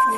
Hello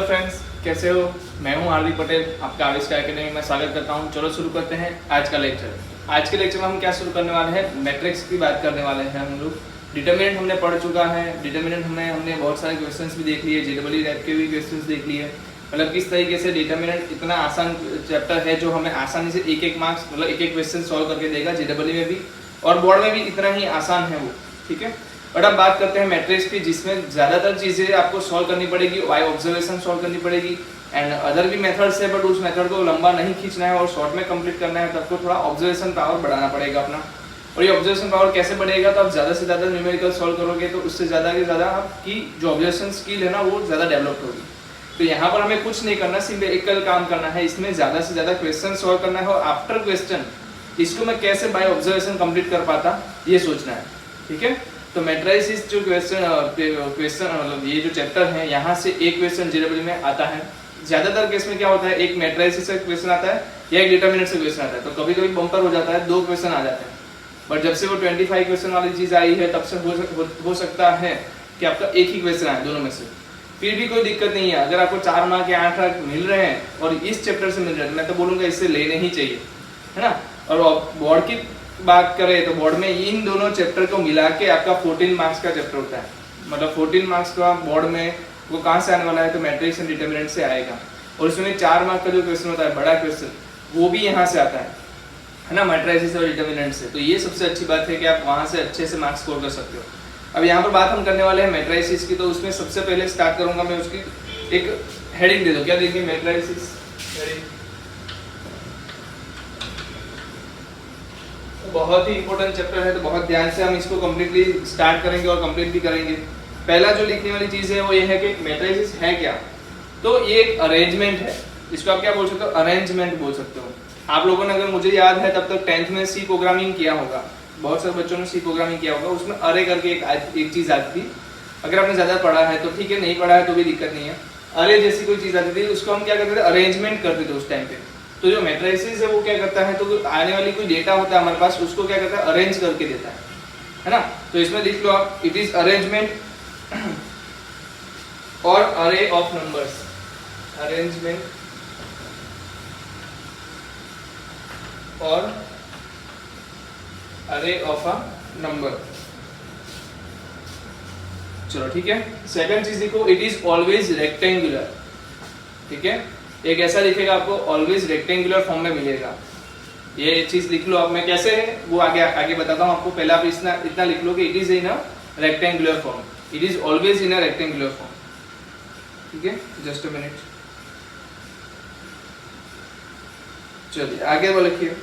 friends, कैसे हो? मैं हूं हार्दिक पटेल, आपका आविष्कार एकेडमी में स्वागत करता हूं। चलो शुरू करते हैं आज का लेक्चर। आज के लेक्चर में हम क्या शुरू करने वाले हैं? मैट्रिक्स की बात करने वाले हैं हम लोग। डिटरमिनेंट हमने पढ़ चुका है। डिटरमिनेंट हमने बहुत सारे क्वेश्चंस भी देख लिए, जेडब्ल्यू रैप के भी क्वेश्चंस देख लिए। मतलब किस तरीके से डिटरमिनेंट इतना आसान चैप्टर है जो हमें आसानी से एक मार्क्स मतलब एक क्वेश्चन सॉल्व करके देगा, जेडब्ल्यू में भी और बोर्ड में भी इतना ही आसान है वो। ठीक है, बट अब बात करते हैं मैट्रिक्स की, जिसमें ज़्यादातर चीज़ें आपको सॉल्व करनी पड़ेगी, बाय ऑब्जर्वेशन सॉल्व करनी पड़ेगी एंड अदर भी मेथड्स है, बट उस मेथड को लंबा नहीं खींचना है और शॉर्ट में कंप्लीट करना है, तो आपको थोड़ा ऑब्जर्वेशन पावर बढ़ाना पड़ेगा अपना। और ये ऑब्जर्वेशन पावर कैसे बढ़ेगा? तो आप ज़्यादा से ज़्यादा न्यूमेरिकल सॉल्व करोगे तो उससे ज़्यादा के ज़्यादा आपकी जो ऑब्जर्वेशन स्किल है ना वो ज़्यादा डेवलप होगी। तो यहाँ पर हमें कुछ नहीं करना, सिर्फ एक काम करना है, इसमें ज़्यादा से ज़्यादा क्वेश्चन सॉल्व करना है और आफ्टर क्वेश्चन इसको मैं कैसे बाय ऑब्जर्वेशन कंप्लीट कर पाता ये सोचना है। ठीक है, तो मैट्रिसेस जो क्वेश्चन मतलब ये जो चैप्टर है, यहाँ से एक क्वेश्चन जेडब्ल्यू में आता है। ज़्यादातर केस में क्या होता है, एक मैट्रिसेस से क्वेश्चन आता है या एक डिटरमिनेंट से क्वेश्चन आता है। तो कभी कभी बम्पर हो जाता है, 2 क्वेश्चन आ जाते हैं, बट जब से वो 25 क्वेश्चन वाली चीज़ आई है तब से हो सकता है कि आपका एक ही क्वेश्चन आए दोनों में से। फिर भी कोई दिक्कत नहीं है, अगर आपको 4 मार्क या 8 मार्क मिल रहे हैं और इस चैप्टर से मिल रहे हैं, मैं तो बोलूँगा इससे लेने ही चाहिए, है ना। और बोर्ड की बात करें तो बोर्ड में इन दोनों चैप्टर को मिला के आपका 14 मार्क्स का चैप्टर होता है। मतलब 14 मार्क्स का बोर्ड में वो कहाँ से आने वाला है? तो मैट्रिक्स एंड डिटरमिनेंट से आएगा। और उसमें 4 मार्क का जो क्वेश्चन होता है, बड़ा क्वेश्चन, वो भी यहाँ से आता है ना, मैट्रिसेस और डिटरमिनेंट से। तो ये सबसे अच्छी बात है कि आप वहाँ से अच्छे से मार्क्स स्कोर कर सकते हो। अब यहाँ पर बात हम करने वाले हैं मैट्रिसेस की, तो उसमें सबसे पहले स्टार्ट करूँगा मैं, उसकी एक हेडिंग दे दो। क्या देंगे? Matrices heading. बहुत ही इंपॉर्टेंट चैप्टर है, तो बहुत ध्यान से हम इसको कम्प्लीटली स्टार्ट करेंगे और कंप्लीट भी करेंगे। पहला जो लिखने वाली चीज़ है वो ये है कि मैट्रिसेस है क्या। तो ये एक अरेंजमेंट है, इसको आप क्या बोल सकते हो? अरेंजमेंट बोल सकते हो। आप लोगों ने, अगर मुझे याद है, तब तक 10th में सी प्रोग्रामिंग किया होगा, बहुत सारे बच्चों ने सी प्रोग्रामिंग किया होगा। उसमें अरे करके एक चीज़ आती थी। अगर आपने ज़्यादा पढ़ा है तो ठीक है, नहीं पढ़ा है तो भी दिक्कत नहीं है। अरे जैसी कोई चीज़ आती थी, उसको हम क्या करते थे? अरेंजमेंट करते थे उस टाइम पे। तो जो मैट्रिसेस है वो क्या करता है, तो आने वाली कोई डेटा होता है हमारे पास, उसको क्या करता है? अरेंज करके देता है ना। तो इसमें लिख लो आप, इट इज अरेंजमेंट और अरे ऑफ नंबर्स। अरेंजमेंट और अरे ऑफ अ नंबर। चलो ठीक है। सेकंड चीज देखो, इट इज ऑलवेज रेक्टेंगुलर। ठीक है, एक ऐसा लिखेगा आपको, ऑलवेज रेक्टेंगुलर फॉर्म में मिलेगा। ये चीज लिख लो आप। मैं कैसे है वो आगे बताता हूँ आपको। पहले आप इतना लिख लो कि it is in a rectangular form. It is always in a rectangular form. ठीक है, जस्ट अ मिनट। चलिए आगे वो लिखिए।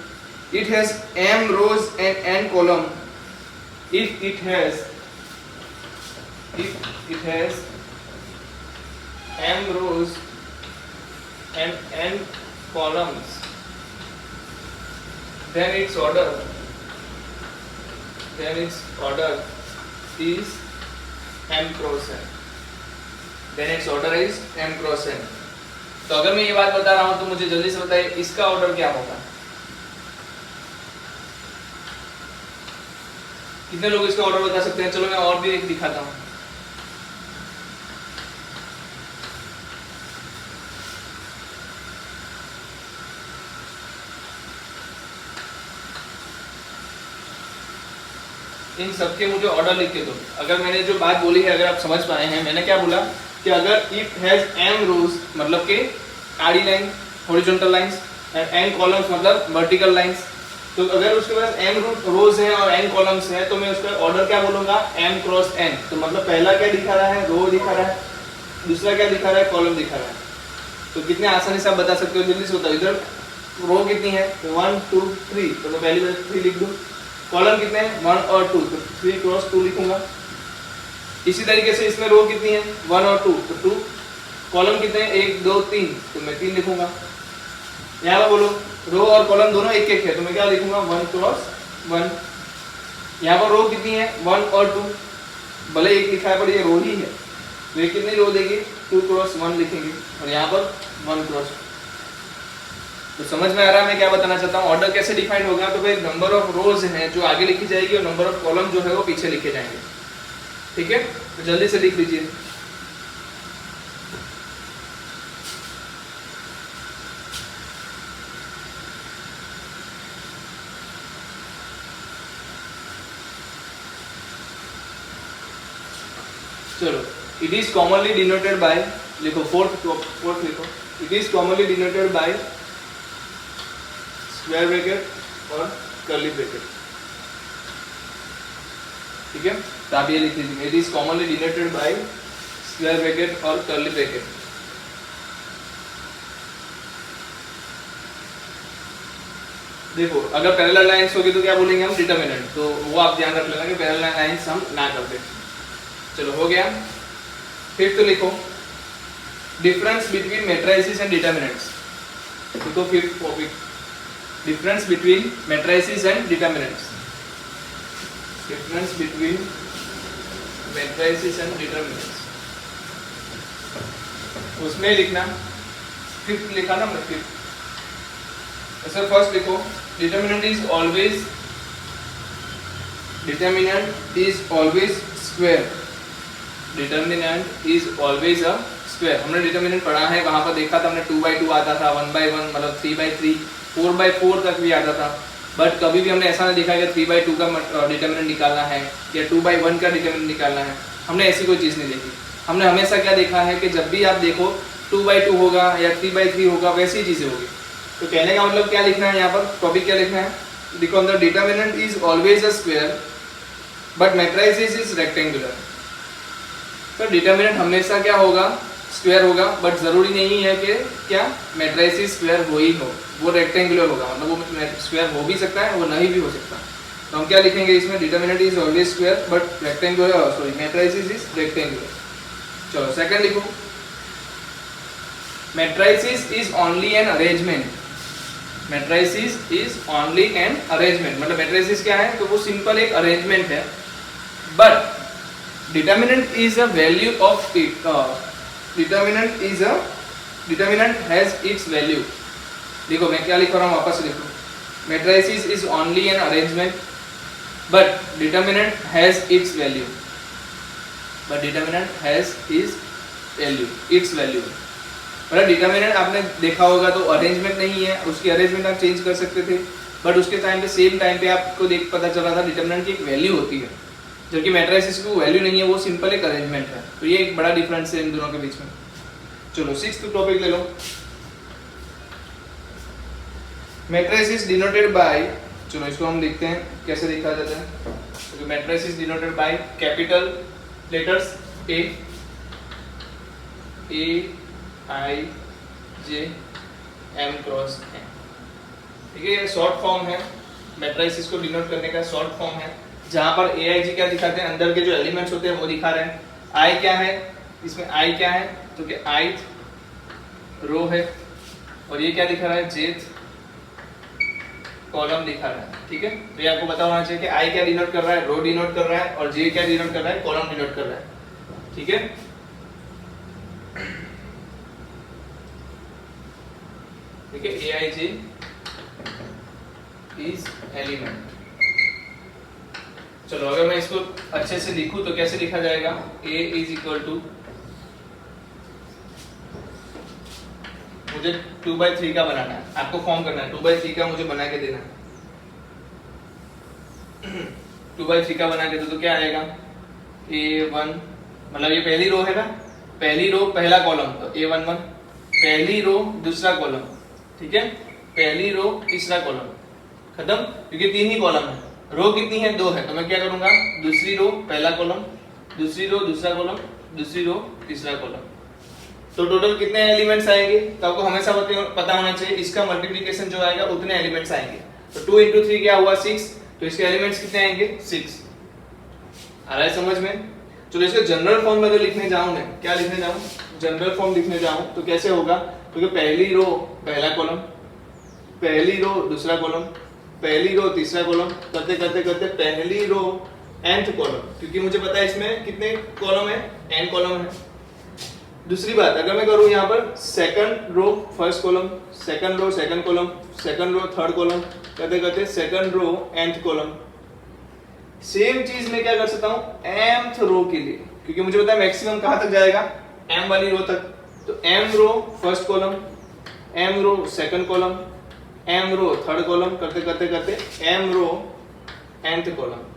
It has m rows and n column. If it has m rows and n columns, then its order is m cross n. Then its order is m cross n. तो अगर मैं ये बात बता रहा हूं तो मुझे जल्दी से बताइए इसका ऑर्डर क्या होगा। कितने लोग इसका ऑर्डर बता सकते हैं? चलो मैं और भी एक दिखाता हूं। इन सबके मुझे ऑर्डर लिख के दो। अगर मैंने जो बात बोली है, अगर आप समझ पाए हैं, मैंने क्या बोला कि अगर इफ हैज m रोज मतलब के आड़ी line, horizontal lines, and n columns मतलब वर्टिकल लाइंस, तो अगर उसके पास m रोज है और n कॉलम्स है तो मैं उसका ऑर्डर क्या बोलूंगा? m cross n। तो मतलब पहला क्या दिखा रहा है? रो दिखा रहा है। दूसरा क्या दिखा रहा है? कॉलम दिखा रहा है। तो कितने आसानी से आप बता सकते हो? जल्दी से बताओ। इधर रो कितनी है? 1 2 3, तो मैं पहली बार 3 लिख दूं। कॉलम कितने हैं? 1 और 2, तो 3 क्रॉस 2 लिखूंगा। इसी तरीके से इसमें रो कितनी है? 1 और 2, तो 2। कॉलम कितने हैं? 1 2 3, तो मैं 3 लिखूंगा। यहाँ पर बोलो, रो और कॉलम दोनों एक एक है, तो मैं क्या लिखूंगा? 1 क्रॉस 1। यहाँ पर रो कितनी है? 1 और 2, भले एक लिखा है पर ये रो ही है। तो ये कितनी रो देगी, 2 क्रॉस 1 लिखेंगे और यहाँ पर 1 क्रॉस। तो समझ में आ रहा है मैं क्या बताना चाहता हूँ। ऑर्डर कैसे डिफाइन होगा, तो भाई नंबर ऑफ रोज हैं जो आगे लिखी जाएगी और नंबर ऑफ कॉलम जो है वो पीछे लिखे जाएंगे। ठीक है, तो जल्दी से लिख लीजिए। चलो, it is commonly denoted by, लिखो फोर्थ लिखो, it is commonly denoted by square bracket और कर्ली ब्रैकेट। ठीक है, तो आप ये लिख लीजिए, it is commonly denoted by square bracket और कर्ली ब्रैकेट। देखो अगर पैरेलल लाइंस होगी तो क्या बोलेंगे हम, डिटरमिनेंट, तो वो आप ध्यान रख लेना कि पैरेलल लाइंस हम ना कर दें। चलो हो गया। फिफ्थ लिखो, difference between matrices and determinants. देखो fifth topic, difference between matrices and determinants. Difference between matrices and determinants, उसमें लिखना, फिफ्थ लिखा ना मैं, फिफ्थ। सर फर्स्ट लिखो, determinant is always square. Determinant is always a square. हमने determinant पढ़ा है, वहां पर देखा था हमने 2/2 आता था, 1/1 मतलब 3/3, 4/4 तक भी आता था। बट कभी भी हमने ऐसा नहीं देखा कि 3/2 का डिटरमिनेंट निकालना है या 2/1 का डिटरमिनेंट निकालना है। हमने ऐसी कोई चीज़ नहीं देखी। हमने हमेशा क्या देखा है कि जब भी आप देखो 2/2 होगा या 3/3 होगा, वैसी चीज़ें होगी। तो कहने का मतलब क्या लिखना है यहाँ पर, टॉपिक क्या लिखना है, देखो the determinant is always a square but matrices is rectangular. तो डिटरमिनेंट हमेशा क्या होगा, स्क्वायर होगा, बट जरूरी नहीं है कि क्या मैट्रिसेस स्क्वायर हो ही हो, वो रेक्टेंगुलर होगा, मतलब वो स्क्वायर हो भी सकता है, वो नहीं भी हो सकता। तो हम क्या लिखेंगे इसमें, determinant is always square but rectangular, sorry matrices is rectangular. चलो सेकंड लिखो, matrices is only an arrangement. Matrices is only an arrangement, मतलब मैट्रिसेस क्या है, तो वो सिंपल एक अरेंजमेंट है, but determinant is a value of it. Determinant has its value. देखो मैं क्या लिख रहा हूँ, वापस लिखो, matrices is only an arrangement but determinant has its value. But determinant has its value. मतलब डिटरमिनेंट आपने देखा होगा तो अरेंजमेंट नहीं है, उसकी अरेंजमेंट आप चेंज कर सकते थे, बट उसके टाइम पे सेम टाइम पे आपको देख पता चला था डिटरमिनेंट की एक वैल्यू होती है, जबकि मैट्रिसेस की वैल्यू नहीं है, वो सिंपल एक अरेंजमेंट है। तो ये एक बड़ा डिफरेंस है इन दोनों के बीच में। चलो सिक्स्थ टॉपिक ले लो, मैट्रिसेस डिनोटेड बाय, चलो इसको हम देखते हैं कैसे लिखा जाता है। तो matrices denoted by capital letters A, I, J, M cross N। ठीक है, ये शॉर्ट फॉर्म है, मैट्रिसेस को डिनोट करने का शॉर्ट फॉर्म है, जहां पर AIG क्या दिखाते हैं, अंदर के जो एलिमेंट्स होते हैं वो दिखा रहे हैं। I क्या है, इसमें I क्या है, तो कि ith रो है, और ये क्या दिखा रहा है, jth कॉलम दिखा रहा है। ठीक है, तो ये आपको पता होना चाहिए कि I क्या डिनोट कर रहा है, रो डिनोट कर रहा है, और J क्या डिनोट कर रहा है, कॉलम डिनोट कर रहा है। ठीक है, ठीक है, AIJ इज एलिमेंट। चलो अगर मैं इसको अच्छे से लिखूं तो कैसे लिखा जाएगा, A इज इक्वल टू, मुझे 2/3 का बनाना है, आपको फॉर्म करना है, 2/3 का मुझे बना के देना है। 2/3 का बना के दो तो क्या आएगा, A1, मतलब ये पहली रो है ना, पहली रो पहला कॉलम, तो A11, पहली रो दूसरा कॉलम, ठीक है, पहली रो तीसरा कॉलम, खत्म, क्योंकि 3 ही कॉलम है। रो कितनी है, 2 है, तो मैं क्या करूंगा, दूसरी रो पहला कॉलम, दूसरी रो दूसरा कॉलम, दूसरी रो तीसरा कॉलम, तो टोटल कितने एलिमेंट्स आएंगे, तो आपको हमेशा पता होना चाहिए, इसका मल्टीप्लिकेशन जो आएगा उतने एलिमेंट्स आएंगे। तो 2 × 3 क्या हुआ, 6, तो इसके एलिमेंट्स कितने आएंगे, 6। आ रहा है समझ में। चलो इसका जनरल फॉर्म अगर लिखने जाऊं, मैं क्या लिखने जाऊं, जनरल फॉर्म लिखने जाऊं तो कैसे होगा, क्योंकि तो पहली रो पहला कॉलम, पहली रो दूसरा कॉलम, पहली रो तीसरा कॉलम, करते करते करते पहली रो nth कॉलम, क्योंकि मुझे पता है इसमें कितने कॉलम है, n कॉलम है, दूसरी बात, अगर मैं करूँ यहाँ पर second row first column, second row second column, second row third column, करते करते second row nth column, same चीज मैं क्या कर सकता हूँ mth रो के लिए, क्योंकि मुझे पता है मैक्सिमम कहाँ तक जाएगा, m वाली रो तक। तो m row first column, m row second column, m row third column, करते करते करते m रो nth कॉलम।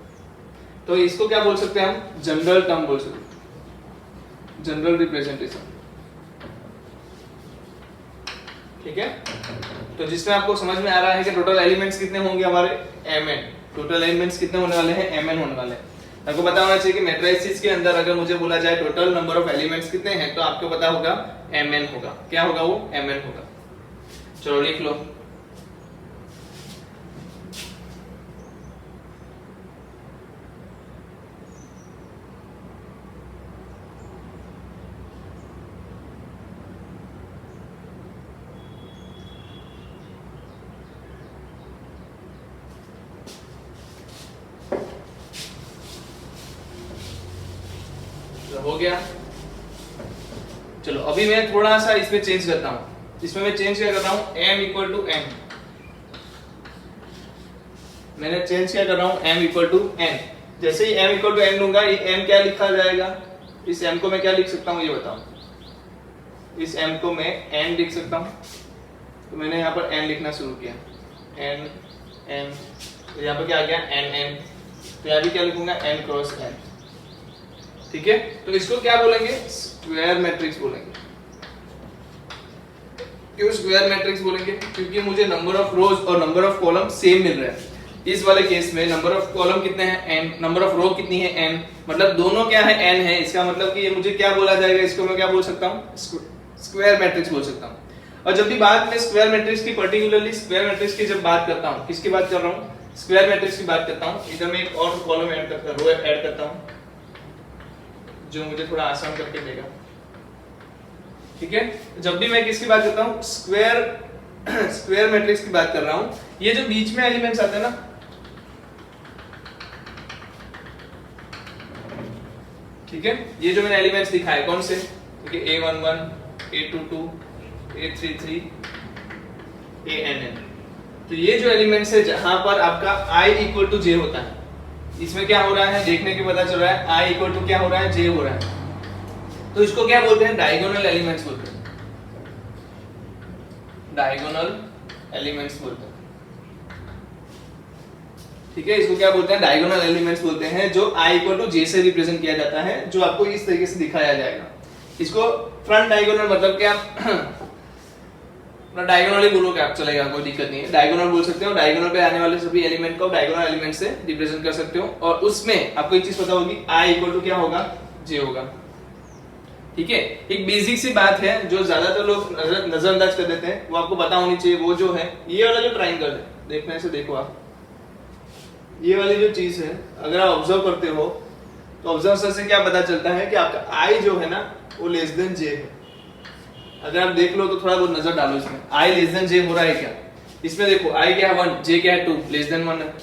तो इसको क्या बोल सकते हैं हम, जनरल टर्म बोल सकते हैं, जनरल रिप्रेजेंटेशन। ठीक है, तो जिसमें आपको समझ में आ रहा है कि टोटल एलिमेंट्स कितने होंगे हमारे mn, टोटल एलिमेंट्स कितने होने वाले हैं, mn होने वाले हैं। आपको पता होना चाहिए कि मैट्रिसेस के अंदर अगर मुझे बोला जाए टोटल नंबर ऑफ एलिमेंट्स कितने हैं, तो आपको पता होगा mn होगा। क्या होगा वो, mn होगा। चलो लिख लो। हो गया। चलो अभी मैं थोड़ा सा इसमें चेंज करता हूं। इसमें मैं चेंज क्या कर रहा हूं, m इक्वल टू n, मैंने चेंज क्या कर रहा हूं, m इक्वल टू n। जैसे ही m इक्वल टू n लूंगा, ये m क्या लिखा जाएगा, इस m को मैं क्या लिख सकता हूं ये बताओ। इस m को मैं n लिख सकता हूं। तो मैंने यहाँ पर n लिखना शुरू किया, n n, तो यहाँ पर क्या आ गया n n, तो यहाँ भी क्या लिखूंगा n क्रॉस n। ठीक है, तो इसको क्या बोलेंगे, स्क्वायर मैट्रिक्स बोलेंगे। क्यों स्क्वायर मैट्रिक्स बोलेंगे, क्योंकि मुझे नंबर ऑफ रोज और नंबर ऑफ कॉलम सेम मिल रहा है। इस वाले केस में नंबर ऑफ कॉलम कितने हैं n, नंबर ऑफ रो कितनी है n, मतलब दोनों क्या है n है। इसका मतलब कि ये मुझे क्या बोला जाएगा, इसको मैं क्या बोल सकता हूँ, स्क्वायर मैट्रिक्स बोल सकता हूँ। और जब भी बात में स्क्वायर मैट्रिक्स की, पर्टिकुलरली स्क्वायर मैट्रिक्स की जब बात करता हूँ, किसकी बात कर रहा हूँ, स्क्वायर मैट्रिक्स की बात करता हूँ। इधर मैं एक और कॉलम ऐड करता हूँ, रो ऐड करता हूँ, जो मुझे थोड़ा आसान करके देगा। ठीक है, जब भी मैं किसकी बात करता हूँ, स्क्वायर मैट्रिक्स की बात कर रहा हूँ, ये जो बीच में एलिमेंट्स आते हैं ना, ठीक है, ये जो मैंने एलिमेंट्स दिखाए कौन से, A11, A22, A33, ANN, तो ये जो एलिमेंट्स है जहां पर आपका I इक्वल टू J होता है, इसमें क्या हो रहा है देखने के पता चल रहा है, I इक्वल टू क्या हो रहा है, J हो रहा है। तो इसको क्या बोलते हैं, डायगोनल एलिमेंट्स बोलते हैं, डायगोनल एलिमेंट्स बोलते हैं। ठीक है, इसको क्या बोलते हैं, डायगोनल एलिमेंट्स बोलते हैं, जो I इक्वल टू J से रिप्रेजेंट किया जाता है, जो आपको इस तरीके से दिखाया जाएगा। इसको फ्रंट डायगोनल मतलब क्या, डायगोनल ही बोलोगे आप, चलेगा, कोई दिक्कत नहीं है, डायगोनल बोल सकते हो। डायगोनल पे आने वाले सभी एलिमेंट को डायगोनल एलिमेंट से रिप्रेजेंट कर सकते हो। और उसमें आपको एक चीज पता होगी, I इक्वल टू क्या होगा, J होगा। ठीक है, एक बेसिक सी बात है जो ज्यादातर लोग नजरअंदाज कर देते हैं, वो आपको पता होनी चाहिए। वो जो है ये वाला जो ट्रायंगल है, देखने से देखो आप, ये वाली जो चीज है अगर आप ऑब्जर्व करते हो तो ऑब्जर्वेशन से क्या पता चलता है कि आपका I जो है ना वो लेस देन J है। अगर आप देख लो तो थोड़ा बहुत नजर डालो इसमें, I लेस देन J हो रहा है क्या, इसमें देखो I क्या है 1, J क्या है 2, लेस देन 1 है।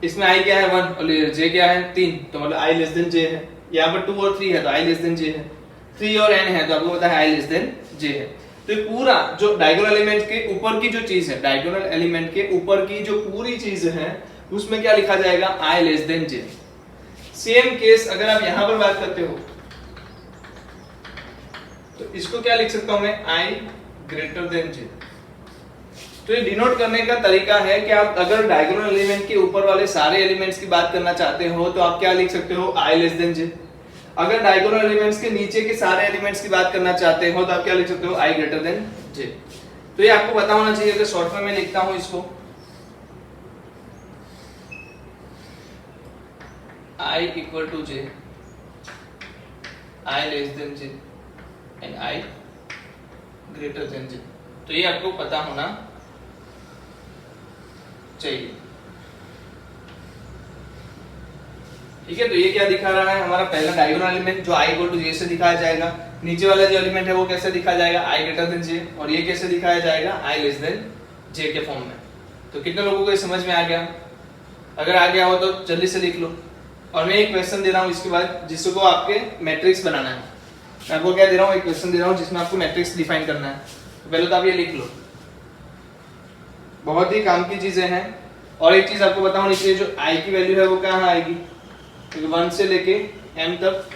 इसमें I क्या है 1 और J क्या है 3, तो मतलब I लेस देन J है। यहाँ पर 2 और 3 है तो I लेस देन J है, 3 और n है तो आपको पता है I लेस देन J है। तो ये पूरा जो डायगोनल एलिमेंट के ऊपर की जो चीज है, डायगोनल एलिमेंट के ऊपर की जो पूरी चीज है, उसमें क्या लिखा जाएगा, I less than J। Same case अगर आप यहां पर बात करते हो तो इसको क्या लिख सकता हूं मैं, I ग्रेटर देन J। तो ये डिनोट करने का तरीका है कि आप अगर डायगोनल एलिमेंट के ऊपर वाले सारे एलिमेंट्स की बात करना चाहते हो तो आप क्या लिख सकते हो, I लेस देन J। अगर डायगोनल एलिमेंट्स के नीचे के सारे एलिमेंट्स की बात करना चाहते हो तो आप क्या लिख सकते हो, I ग्रेटर देन J। तो ये आपको पता होना चाहिए। अगर शॉर्ट में मैं लिखता हूं इसको, I equal to J, I less than J and I greater than J। तो ये आपको पता होना चाहिए। ठीक है, तो ये क्या दिखा रहा है, हमारा पहला डायगोनल एलिमेंट जो I इक्वल टू J से दिखाया जाएगा। नीचे वाला जो एलिमेंट है वो कैसे दिखाया जाएगा, I ग्रेटर देन J, और ये कैसे दिखाया जाएगा, I लेस देन J के फॉर्म में। तो कितने लोगों को ये समझ में आ गया? अगर आ गया हो तो जल्दी से लिख लो। और मैं एक क्वेश्चन दे रहा हूँ इसके बाद, जिसको आपके मैट्रिक्स बनाना है। मैं आपको क्या दे रहा हूँ, एक क्वेश्चन दे रहा हूँ जिसमें आपको मैट्रिक्स डिफाइन करना है। तो पहले तो आप ये लिख लो, बहुत ही काम की चीजें हैं। और एक चीज आपको बताऊं, नीचे जो i की वैल्यू है वो कहाँ आएगी, तो 1 से लेके m तक,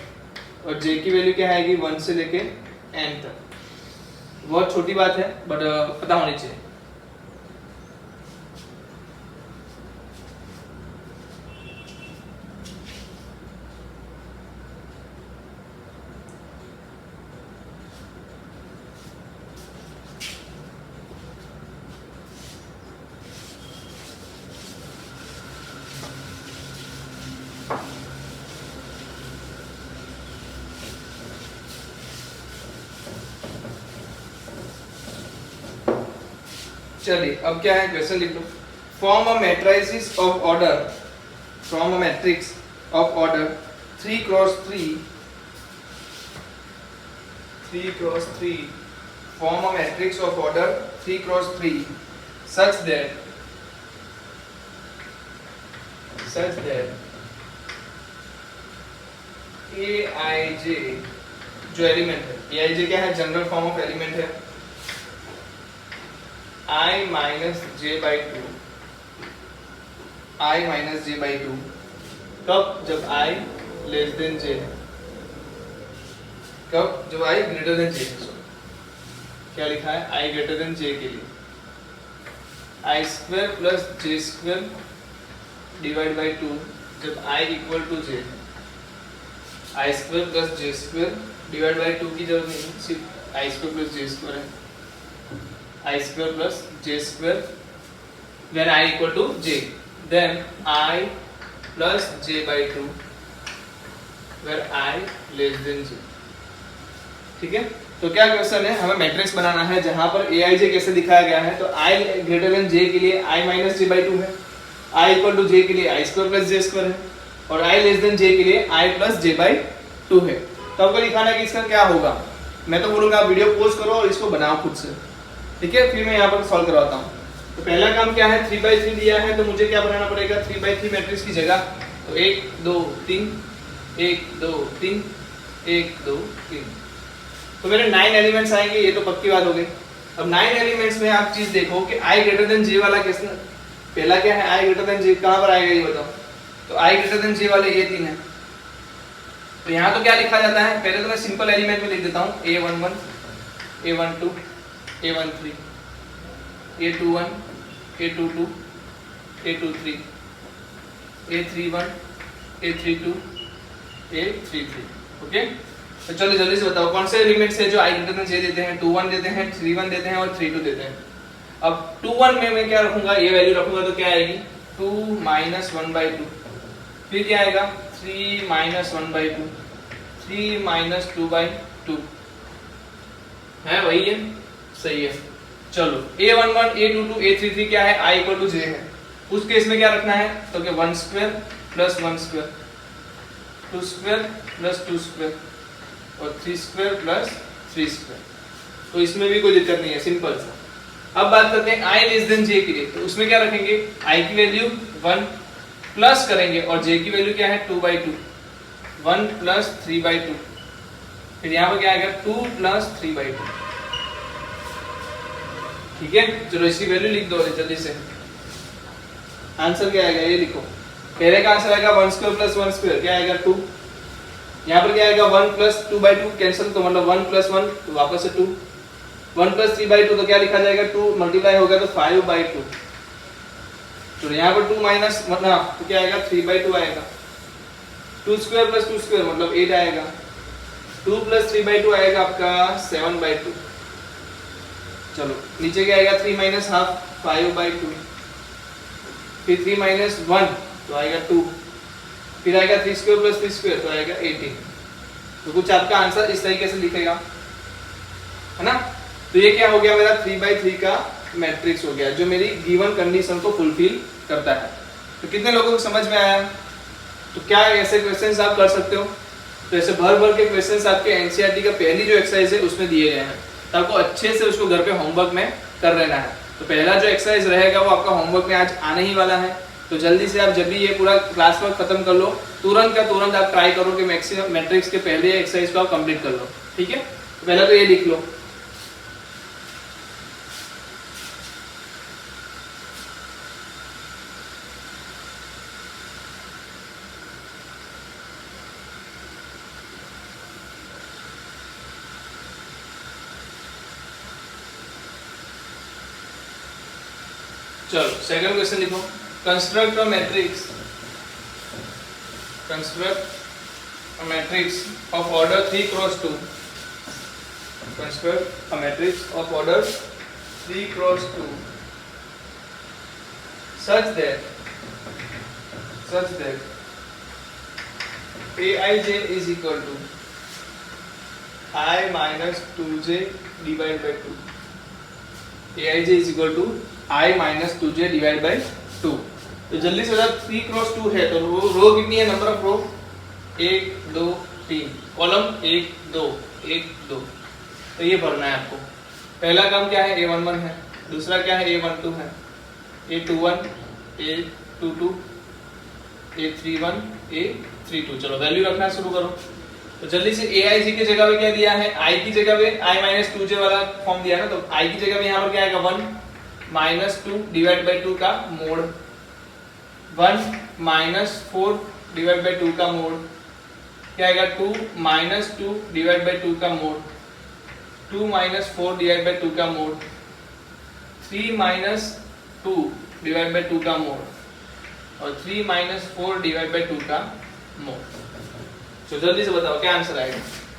और j की वैल्यू क्या आएगी 1 से लेके n तक। बहुत छोटी बात है बट पता होनी चाहिए। चलिए अब क्या है, क्वेश्चन लिख लो। Form a matrices of order, from a matrix of order 3 cross 3, 3 cross 3, form a matrix of order 3 cross 3 such that aij जो एलिमेंट है, aij क्या है, जनरल फॉर्म ऑफ एलिमेंट है, i minus j by two, i minus j by two, कब, जब i less than j है, कब, जब i ग्रेटर देन j है। क्या लिखा है, i ग्रेटर देन j के लिए i square plus j square divide by two, जब i equal to j, i square plus j square divide by two की जरूरत नहीं, सिर्फ i square plus j square है, I square plus j square when I equal to j, then I plus j by 2 where I less than j। ठीक है, तो क्या question है, हमें मैट्रिक्स बनाना है जहां पर aij कैसे दिखाया गया है, तो i ग्रेटर देन j के लिए i minus j by to है, i इक्वल टू j के लिए i square plus j square है, और i लेस देन j के लिए i plus j by to है। तो आपको दिखाना है कि इसका क्या होगा। मैं तो बोलूंगा वीडियो पॉज करो और इसको बनाओ खुद से, ठीक है, फिर मैं यहाँ पर सॉल्व करवाता हूँ। तो पहला काम क्या है, 3/3 दिया है तो मुझे क्या बनाना पड़ेगा, 3/3 मैट्रिक्स की जगह, तो 1 2 3 1 2 3 1 2 3, तो मेरे 9 एलिमेंट्स आएंगे, ये तो पक्की बात हो गई। अब 9 एलिमेंट्स में आप चीज देखो कि i ग्रेटर देन j वाला किसने, पहला क्या है, i ग्रेटर देन j कहाँ पर आएगा ये बताओ, तो i ग्रेटर देन j वाले ये 3 है। तो यहाँ तो क्या लिखा जाता है, पहले तो मैं सिंपल एलिमेंट में लिख देता हूँ, a11 a12 a13 a21 a22 a23 a31 a32 a33। Okay, तो चलो जल्दी से बताओ कौन से एलिमेंट्स है जो i ग्रेटर देन j देते हैं, 21 देते हैं, 31 देते हैं और 32 देते हैं। अब 21 में मैं क्या रखूंगा, ये वैल्यू रखूंगा तो क्या आएगी 2 माइनस 1/2, फिर क्या आएगा 3 माइनस 1/2, 3 माइनस 2/2 है, वही है, सही है। चलो a11 a22 a33 क्या है, i इक्वल टू j है, उस केस में क्या रखना है, तो कि 1 square plus 1 square, 2 square plus 2 square और 3 स्क्वायर प्लस 3 स्क्वायर। तो इसमें भी कोई दिक्कत नहीं है, सिंपल सा। अब बात करते हैं i लेस देन j के लिए, तो उसमें क्या रखेंगे, i की वैल्यू 1 प्लस करेंगे और j की वैल्यू क्या है 2/2, 1 प्लस 3/2, फिर यहाँ पर क्या आएगा 2 प्लस 3/2। ठीक है, चलो इसकी वैल्यू लिख दो जल्दी से। आंसर क्या आएगा ये लिखो, पहले का आंसर आएगा 1 स्क्वायर प्लस 1 स्क्वायर, क्या आएगा 2, यहाँ पर क्या आएगा 1 प्लस 2/2 कैंसिल, तो मतलब 1 प्लस 1 तो वापस से 2, 1 प्लस 3/2 तो क्या लिखा जाएगा 2 मल्टीप्लाई होगा तो 5/2, तो यहाँ पर 2 माइनस मतलब तो क्या आएगा 3/2 आएगा, 2 स्क्वायर प्लस 2 स्क्वायर मतलब 8 आएगा, 2 प्लस 3/2 आएगा आपका 7/2। चलो नीचे क्या आएगा 3 माइनस हाफ 5/2, फिर 3 माइनस 1 तो आएगा 2, फिर आएगा 3 स्क्वायर प्लस 3 स्क्वायर तो आएगा 18। तो कुछ आपका आंसर इस तरीके से लिखेगा, है ना। तो ये क्या हो गया मेरा 3/3 का मैट्रिक्स हो गया जो मेरी गिवन कंडीशन को फुलफिल करता है। तो कितने लोगों को समझ में आया। तो क्या ऐसे क्वेश्चंस आप कर सकते हो, तो ऐसे भर भर के क्वेश्चंस आपके एनसीईआरटी का पहली जो एक्सरसाइज है उसमें दिए गए हैं, तो आपको अच्छे से उसको घर पे होमवर्क में कर लेना है। तो पहला जो एक्सरसाइज रहेगा वो आपका होमवर्क में आज आने ही वाला है, तो जल्दी से आप जब भी ये पूरा क्लास वर्क खत्म कर लो तुरंत का तुरंत आप ट्राई करो कि मैक्सिमम मैट्रिक्स के पहले एक्सरसाइज को आप कंप्लीट कर लो। ठीक है, पहले तो ये लिख लो। चलो सेकंड क्वेश्चन लिखो। Construct a matrix, construct a matrix of order 3 cross 2, construct a matrix of order 3 cross 2 such that Aij is equal to I minus 2j divided by 2. Aij is equal to I minus 2j divided by 2. तो जल्दी से बता 3 cross 2 है तो रो कितनी है, number of row 1 2 3, column 1 2 1 2, तो ये भरना है आपको। पहला काम क्या है, A11 है, दूसरा क्या है A12 है, A21 A22 A31 A32। चलो वैल्यू रखना शुरू करो। तो जल्दी से aij की जगह पे क्या दिया है, i की जगह पे i माइनस 2j वाला फॉर्म दिया है ना, तो i की जगह पे यहाँ पर क्या आएगा 1 माइनस 2 डिवाइड बाई 2 का मोड, 1 माइनस 4 डिवाइड बाई 2 का मोड, क्या आएगा 2 माइनस 2 डिवाइड बाई 2 का मोड, 2 माइनस 4 डिवाइड बाई 2 का मोड, 3 माइनस 2 डिवाइड बाई 2 का मोड, और 3 माइनस 4 डिवाइड बाई 2 का मोड। तो जल्दी से बताओ क्या आंसर आएगा,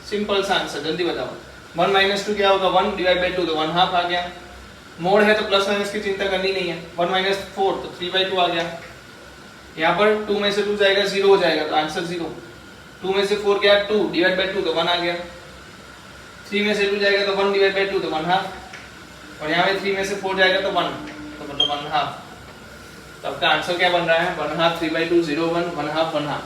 सिंपल सा आंसर, जल्दी बताओ। 1 माइनस 2 क्या होगा, 1 डिवाइड बाई 2 तो 1/2 आ गया, मोड है तो प्लस माइनस की चिंता करनी नहीं है, 1 माइनस 4 तो 3/2 आ गया, यहाँ पर 2 में से 2 जाएगा 0 हो जाएगा तो आंसर 0, 2 में से 4 गया 2 डिवाइड बाई 2 तो 1 आ गया, 3 में से 2 जाएगा तो 1 डिवाइड बाई 2 तो 1/2, और यहाँ में 3 में से 4 जाएगा तो 1 तो मतलब 1/2। तो आपका आंसर क्या बन रहा है 1/2 3/2 0 1 1/2 1/2,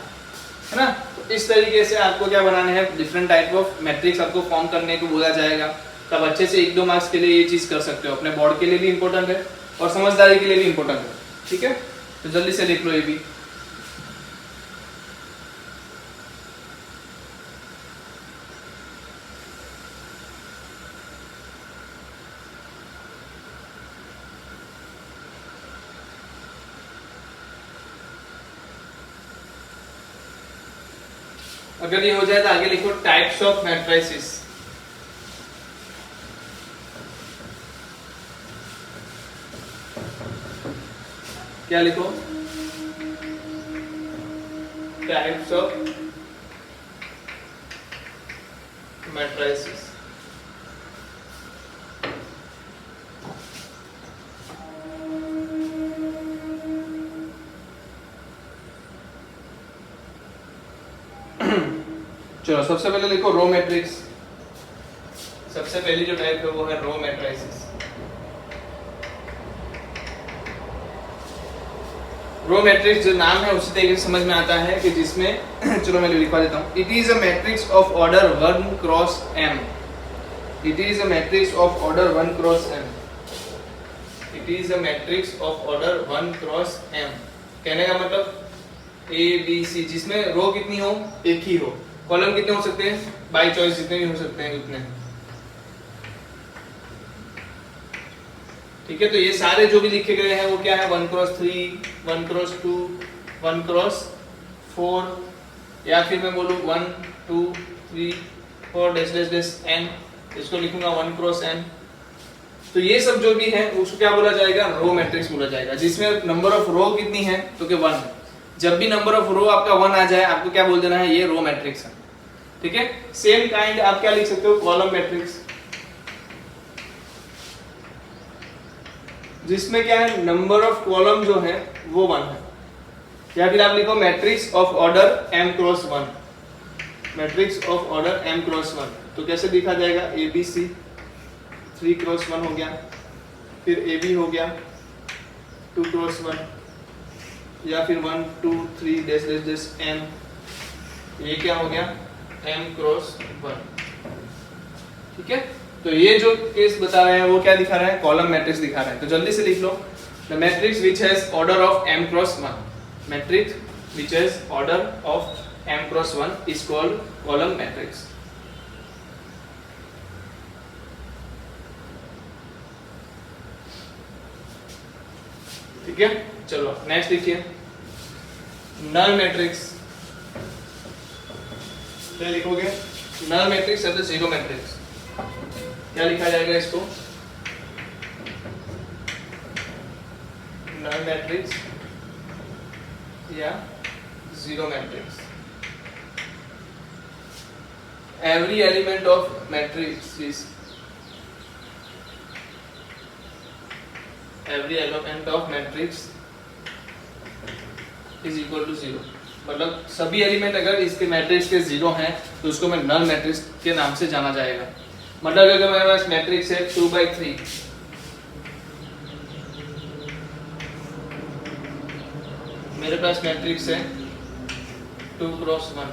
है ना। तो इस तरीके से आपको क्या बनाने हैं, डिफरेंट टाइप ऑफ मैट्रिक्स आपको फॉर्म करने को बोला जाएगा, तब अच्छे से 1-2 मार्क्स के लिए ये चीज कर सकते हो, अपने बोर्ड के लिए भी इंपॉर्टेंट है और समझदारी के लिए भी इंपॉर्टेंट है, ठीक है। तो जल्दी से लिख लो ये भी। अगर ये हो जाए तो आगे लिखो टाइप्स ऑफ मैट्रिसेस। क्या लिखो, टाइप्स ऑफ मैट्रिसेस। चलो सबसे पहले लिखो रो मैट्रिक्स। सबसे पहली जो टाइप है वो है रो मैट्रिसेस। रो मैट्रिक्स जो नाम है उसी तरीके से समझ में आता है कि जिसमें चलो मैं लिखवा देता हूँ, it is a matrix of order 1 cross m। It is a matrix of order 1 cross m। It is a matrix of order 1 cross m। कहने का मतलब A B C जिसमें रो कितनी हो, एक ही हो, कॉलम कितने हो सकते हैं, बाय चॉइस जितने भी हो सकते हैं उतने, ठीक है। तो ये सारे जो भी लिखे गए हैं वो क्या है 1 क्रॉस 3 1 क्रॉस 2 1 क्रॉस 4, या फिर मैं बोलूँ 1 2 3 4 डैश डैश डैश n, इसको लिखूंगा 1 क्रॉस n। तो ये सब जो भी है उसको क्या बोला जाएगा, रो मैट्रिक्स बोला जाएगा, जिसमें नंबर ऑफ रो कितनी है तो कि 1 है। जब भी नंबर ऑफ रो आपका 1 आ जाए आपको क्या बोल देना है, ये रो मैट्रिक्स है, ठीक है। सेम काइंड आप क्या लिख सकते हो, कॉलम मैट्रिक्स, जिसमें क्या है नंबर ऑफ कॉलम जो है वो 1 है, या फिर आप लिखो matrix of order m cross 1। Matrix of order m cross 1 तो कैसे लिखा जाएगा, ABC 3 क्रॉस 1 हो गया, फिर AB हो गया 2 क्रॉस 1, या फिर 1 2 3 डैश डैश डैश m, ये क्या हो गया m क्रॉस 1, ठीक है। तो ये जो केस बता रहे हैं वो क्या दिखा रहा है, कॉलम मैट्रिक्स दिखा रहा है। तो जल्दी से लिख लो, the matrix which has order of m cross 1। Matrix which has order of m cross 1 is called column matrix. ठीक है, चलो नेक्स्ट देखिए, नल मैट्रिक्स। क्या लिखोगे? नल मैट्रिक्स या तो जीरो मैट्रिक्स। क्या लिखा जाएगा इसको? नल मैट्रिक्स या zero matrix. Every element of matrix is equal to zero। मतलब सभी एलिमेंट अगर इसके मैट्रिक्स के जीरो हैं तो उसको मैं नल मैट्रिक्स के नाम से जाना जाएगा। मतलब अगर मेरे पास मैट्रिक्स है 2/3, मेरे पास मैट्रिक्स है 2x1,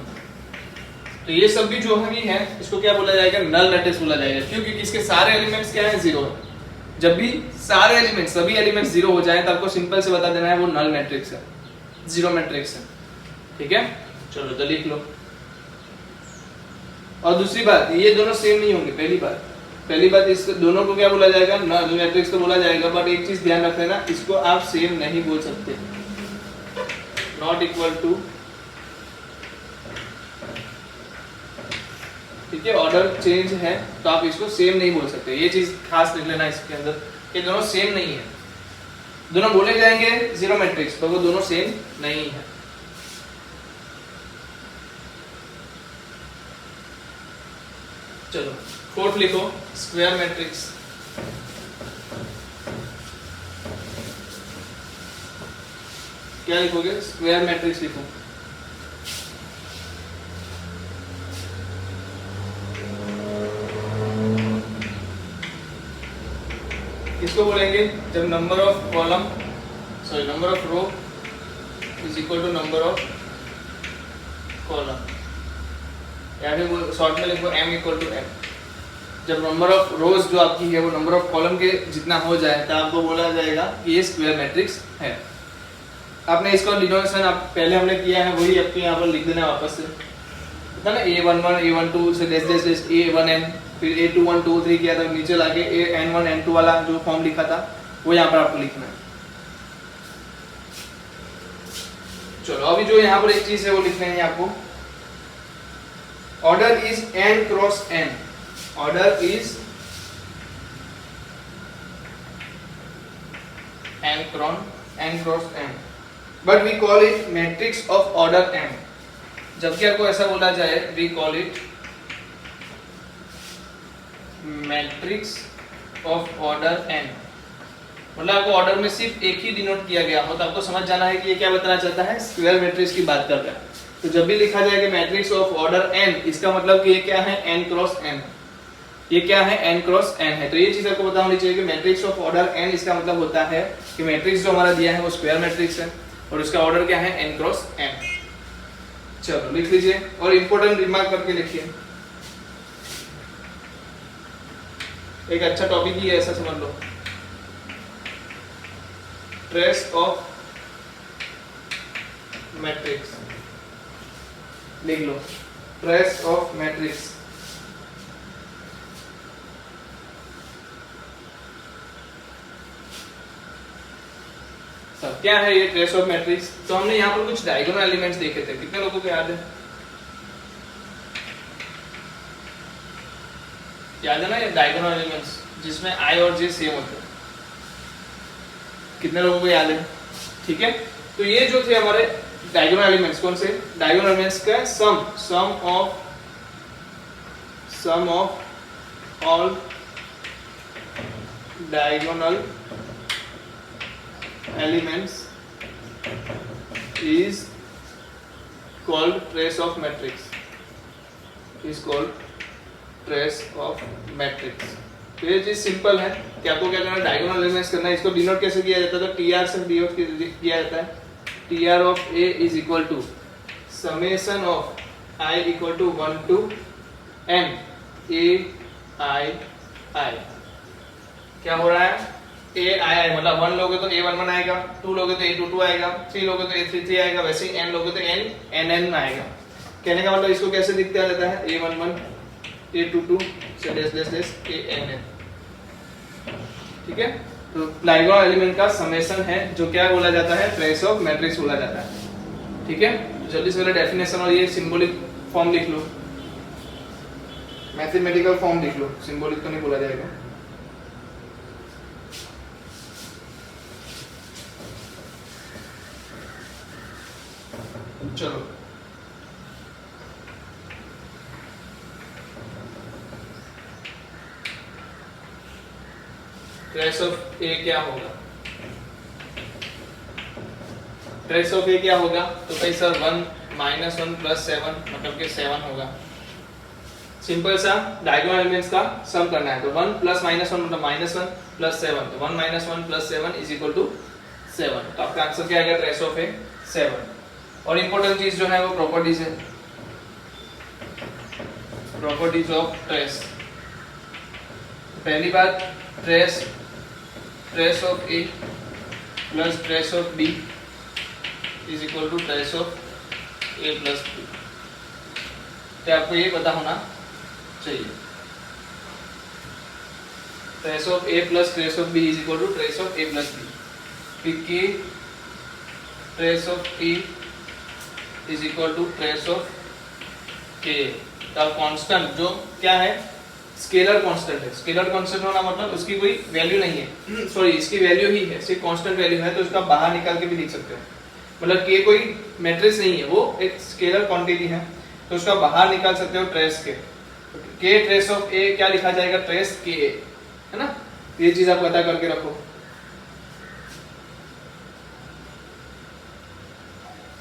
तो ये सब भी जो भी है इसको क्या बोला जाएगा? नल मैट्रिक्स बोला जाएगा। क्यों? क्योंकि इसके सारे एलिमेंट्स क्या है? जीरो है। जब भी सारे एलिमेंट्स, सभी एलिमेंट्स जीरो हो जाए तो आपको सिंपल से बता देना है वो नल मैट्रिक्स है, जीरो मैट्रिक्स है। ठीक है, चलो तो लिख लो। और दूसरी बात, ये दोनों सेम नहीं होंगे। पहली बात इस दोनों को क्या बोला जाएगा? नल मैट्रिक्स तो बोला जाएगा, बट एक चीज ध्यान रख लेना, इसको आप सेम नहीं बोल सकते। नॉट इक्वल टू, ठीक है, ऑर्डर चेंज है तो आप इसको सेम नहीं बोल सकते। ये चीज खास लिख लेना इसके अंदर, ये दोनों सेम नहीं है। दोनों बोले जाएंगे जीरो मैट्रिक्स पर वो दोनों सेम नहीं है। चलो फोर्थ लिखो, स्क्वायर मैट्रिक्स। क्या लिखोगे? स्क्वायर मैट्रिक्स लिखो। किसको बोलेंगे? जब number of column, number of row is equal to number of column, या फिर शॉर्ट में लिखो m इक्वल टू m। जब नंबर ऑफ रोज जो आपकी है वो नंबर ऑफ कॉलम के जितना हो जाए तो आपको बोला जाएगा कि ये स्क्वायर मैट्रिक्स है। आपने इसको डिनोमिनेशन आप पहले हमने किया है वही आपके यहाँ पर लिख देना वापस से, था ना, a11 a12 से डेस a1n, फिर a21 2 3 किया था, नीचे लाके an1 n2 वाला जो फॉर्म लिखा था वो यहाँ पर आपको लिखना है। चलो अभी जो यहाँ पर एक चीज है वो लिखना है आपको, order is n cross n, order is n cross n, but we call it matrix of order n। जबकि आपको ऐसा बोला जाए, we call it matrix of order n। मतलब आपको ऑर्डर में सिर्फ एक ही डिनोट किया गया हो तो आपको समझ जाना है कि ये क्या बताना चाहता है, स्क्वायर मैट्रिक्स की बात कर रहा है। तो जब भी लिखा जाएगा मैट्रिक्स ऑफ ऑर्डर n, इसका मतलब कि ये क्या है, n क्रॉस n। ये क्या है, n क्रॉस n है। तो ये चीज आपको पता होनी चाहिए कि मैट्रिक्स ऑफ ऑर्डर n, इसका मतलब होता है कि मैट्रिक्स जो हमारा दिया है वो स्क्वायर मैट्रिक्स है और उसका ऑर्डर क्या है, n क्रॉस n। चलो लिख लीजिए और इंपॉर्टेंट रिमार्क करके लिखिए। एक अच्छा टॉपिक ही है, ऐसा समझ लो, ट्रेस ऑफ मैट्रिक्स। लिख लो, ट्रेस ऑफ मैट्रिक्स। सब क्या है ये ट्रेस ऑफ मैट्रिक्स? तो हमने यहाँ पर कुछ डायगोनल एलिमेंट्स देखे थे, कितने लोगों को याद है? याद है ना ये डायगोनल एलिमेंट्स जिसमें i और j सेम होते हैं, कितने लोगों को याद है? ठीक है, तो ये जो थे हमारे डायगोनल एलिमेंट्स, कौन से डायगोनल एलिमेंट्स का sum of all diagonal elements is called trace of matrix, is called trace of matrix। तो ये चीज सिंपल है कि आपको क्या करना है, डायगोनल एलिमेंट्स करना है। इसको डिनोट कैसे किया जाता है? तो tr से डिनोट किया जाता है। tr of a is equal to summation of i equal to 1 to n a i। क्या हो रहा है, ai मतलब 1 लोगे तो a11 आएगा, 2 लोगे तो a22 आएगा, 3 लोगे तो a33 आएगा, वैसे ही n लोगे तो nn आएगा। कहने का मतलब इसको कैसे दिखता रहता है, a11 a22 से डेस ann। ठीक है, तो डायगोनल एलिमेंट का समेशन है जो क्या बोला जाता है, ट्रेस ऑफ मैट्रिक्स बोला जाता है। ठीक है, जल्दी से पहले डेफिनेशन और ये सिंबॉलिक फॉर्म लिख लो, मैथमेटिकल फॉर्म लिख लो, सिंबॉलिक तो नहीं बोला जाएगा। चलो ट्रेस ऑफ ए क्या होगा, ट्रेस ऑफ ए क्या होगा, तो भाई सर 1 - 1 + 7 मतलब कि 7 होगा। सिंपल सा डायगोनल एलिमेंट्स का सम करना है, तो 1 + -1 मतलब -1 + 7, तो 1 - 1 + 7 = 7। तो आपका आंसर क्या आएगा, ट्रेस ऑफ ए 7। और इंपॉर्टेंट चीज जो है वो प्रॉपर्टीज है, प्रॉपर्टीज ऑफ ट्रेस। पहली बात, trace of A plus trace of B = trace of A plus B. तो आपको ये पता होना चाहिए, trace of A plus trace of B = trace of A plus B. फिर K trace of A = trace of K का constant जो क्या है, स्केलर कांस्टेंट है। स्केलर कांस्टेंट होना मतलब उसकी कोई वैल्यू नहीं है, सॉरी इसकी वैल्यू ही है, सिर्फ कांस्टेंट वैल्यू है, तो उसका बाहर निकाल के भी लिख सकते हो। मतलब के कोई मैट्रिक्स नहीं है, वो एक स्केलर क्वांटिटी है, तो उसका बाहर निकाल सकते हो ट्रेस के ट्रेस ऑफ ए क्या लिखा जाएगा, ट्रेस के, है ना। ये चीज आप पता करके रखो।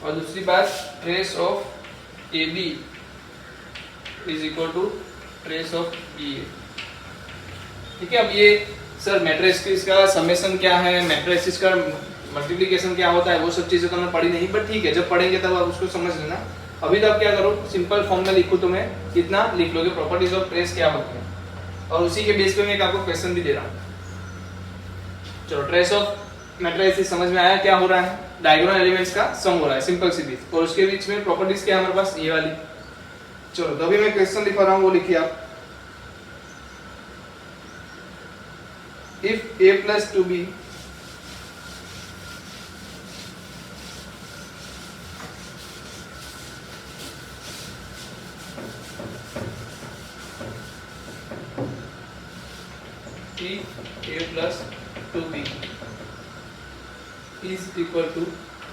और दूसरी बात, trace of A B = trace of B A. ठीक है, अब ये सर मैट्रिक्स का समेशन क्या है, मैट्रिक्स का मल्टीप्लिकेशन क्या होता है, वो सब चीजें तो मैं पढ़ी नहीं, बट ठीक है जब पढ़ेंगे तब आप उसको समझ लेना। अभी तो आप क्या करो, सिंपल फॉर्म में लिखो, तुम्हें कितना लिख लोगे, प्रॉपर्टीज ऑफ ट्रेस क्या होती है, और उसी के बेस पे मैं एक आपको क्वेश्चन भी दे रहा हूँ। चलो, ट्रेस ऑफ मैट्रिक्स समझ में आया, क्या हो रहा है, डायगोनल एलिमेंट्स का सम हो रहा है, सिंपल सी चीज, और उसके बीच में प्रॉपर्टीज क्या है हमारे पास, ये वाली। चलो, तो अभी मैं क्वेश्चन लिखा रहा हूँ, वो लिखिए आप। If a + 2b is equal to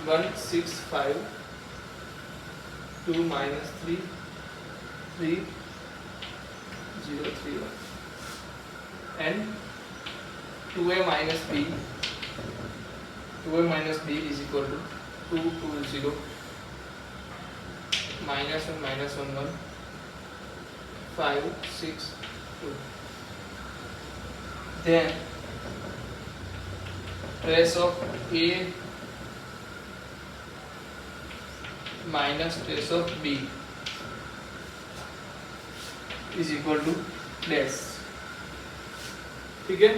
165 2 - 3 3 0 3 1 and 2a minus b is equal to 2 2 0 -1 -1 1 5 6 2, then trace of a minus trace of b is equal to dash। ठीक है,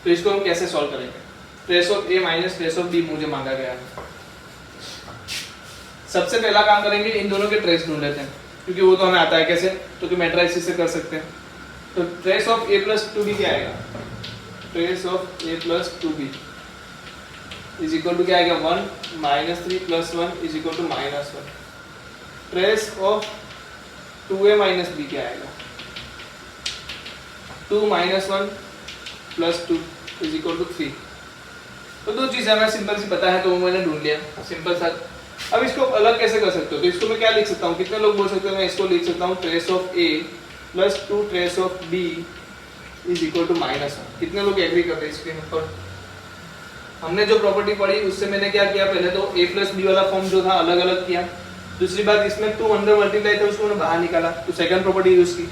तो इसको हम कैसे सॉल्व करेंगे, trace of A minus trace of B मुझे मांगा गया है। सबसे पहला काम करेंगे, इन दोनों के ट्रेस ढूंढ लेते हैं, क्योंकि वो तो हमें आता है कैसे, तो कि मैट्रिक्स से कर सकते हैं। तो ट्रेस ऑफ a + 2b क्या आएगा, trace of a + 2b is equal to क्या आएगा, 1 - 3 + 1 is equal to -1। Trace of 2a - b क्या आएगा, 2 - 1 + 2 इज इक्वल टू 3। तो दो चीजें हमें सिंपल सी पता है, तो वो मैंने ढूंढ लिया, सिंपल सा। अब इसको अलग कैसे कर सकते हो, तो इसको मैं क्या लिख सकता हूँ, कितने लोग बोल सकते हो, मैं इसको लिख सकता हूँ trace of a + 2 trace of b is equal to -1। कितने लोग एग्री करते हैं इसके ऊपर। हमने जो प्रॉपर्टी पढ़ी उससे मैंने क्या किया, पहले तो a + b वाला फॉर्म जो था अलग अलग किया। दूसरी बात, इसमें 2 अंदर मल्टीप्लाई था, उसको मैंने बाहर निकाला, तो सेकंड प्रॉपर्टी यूज की।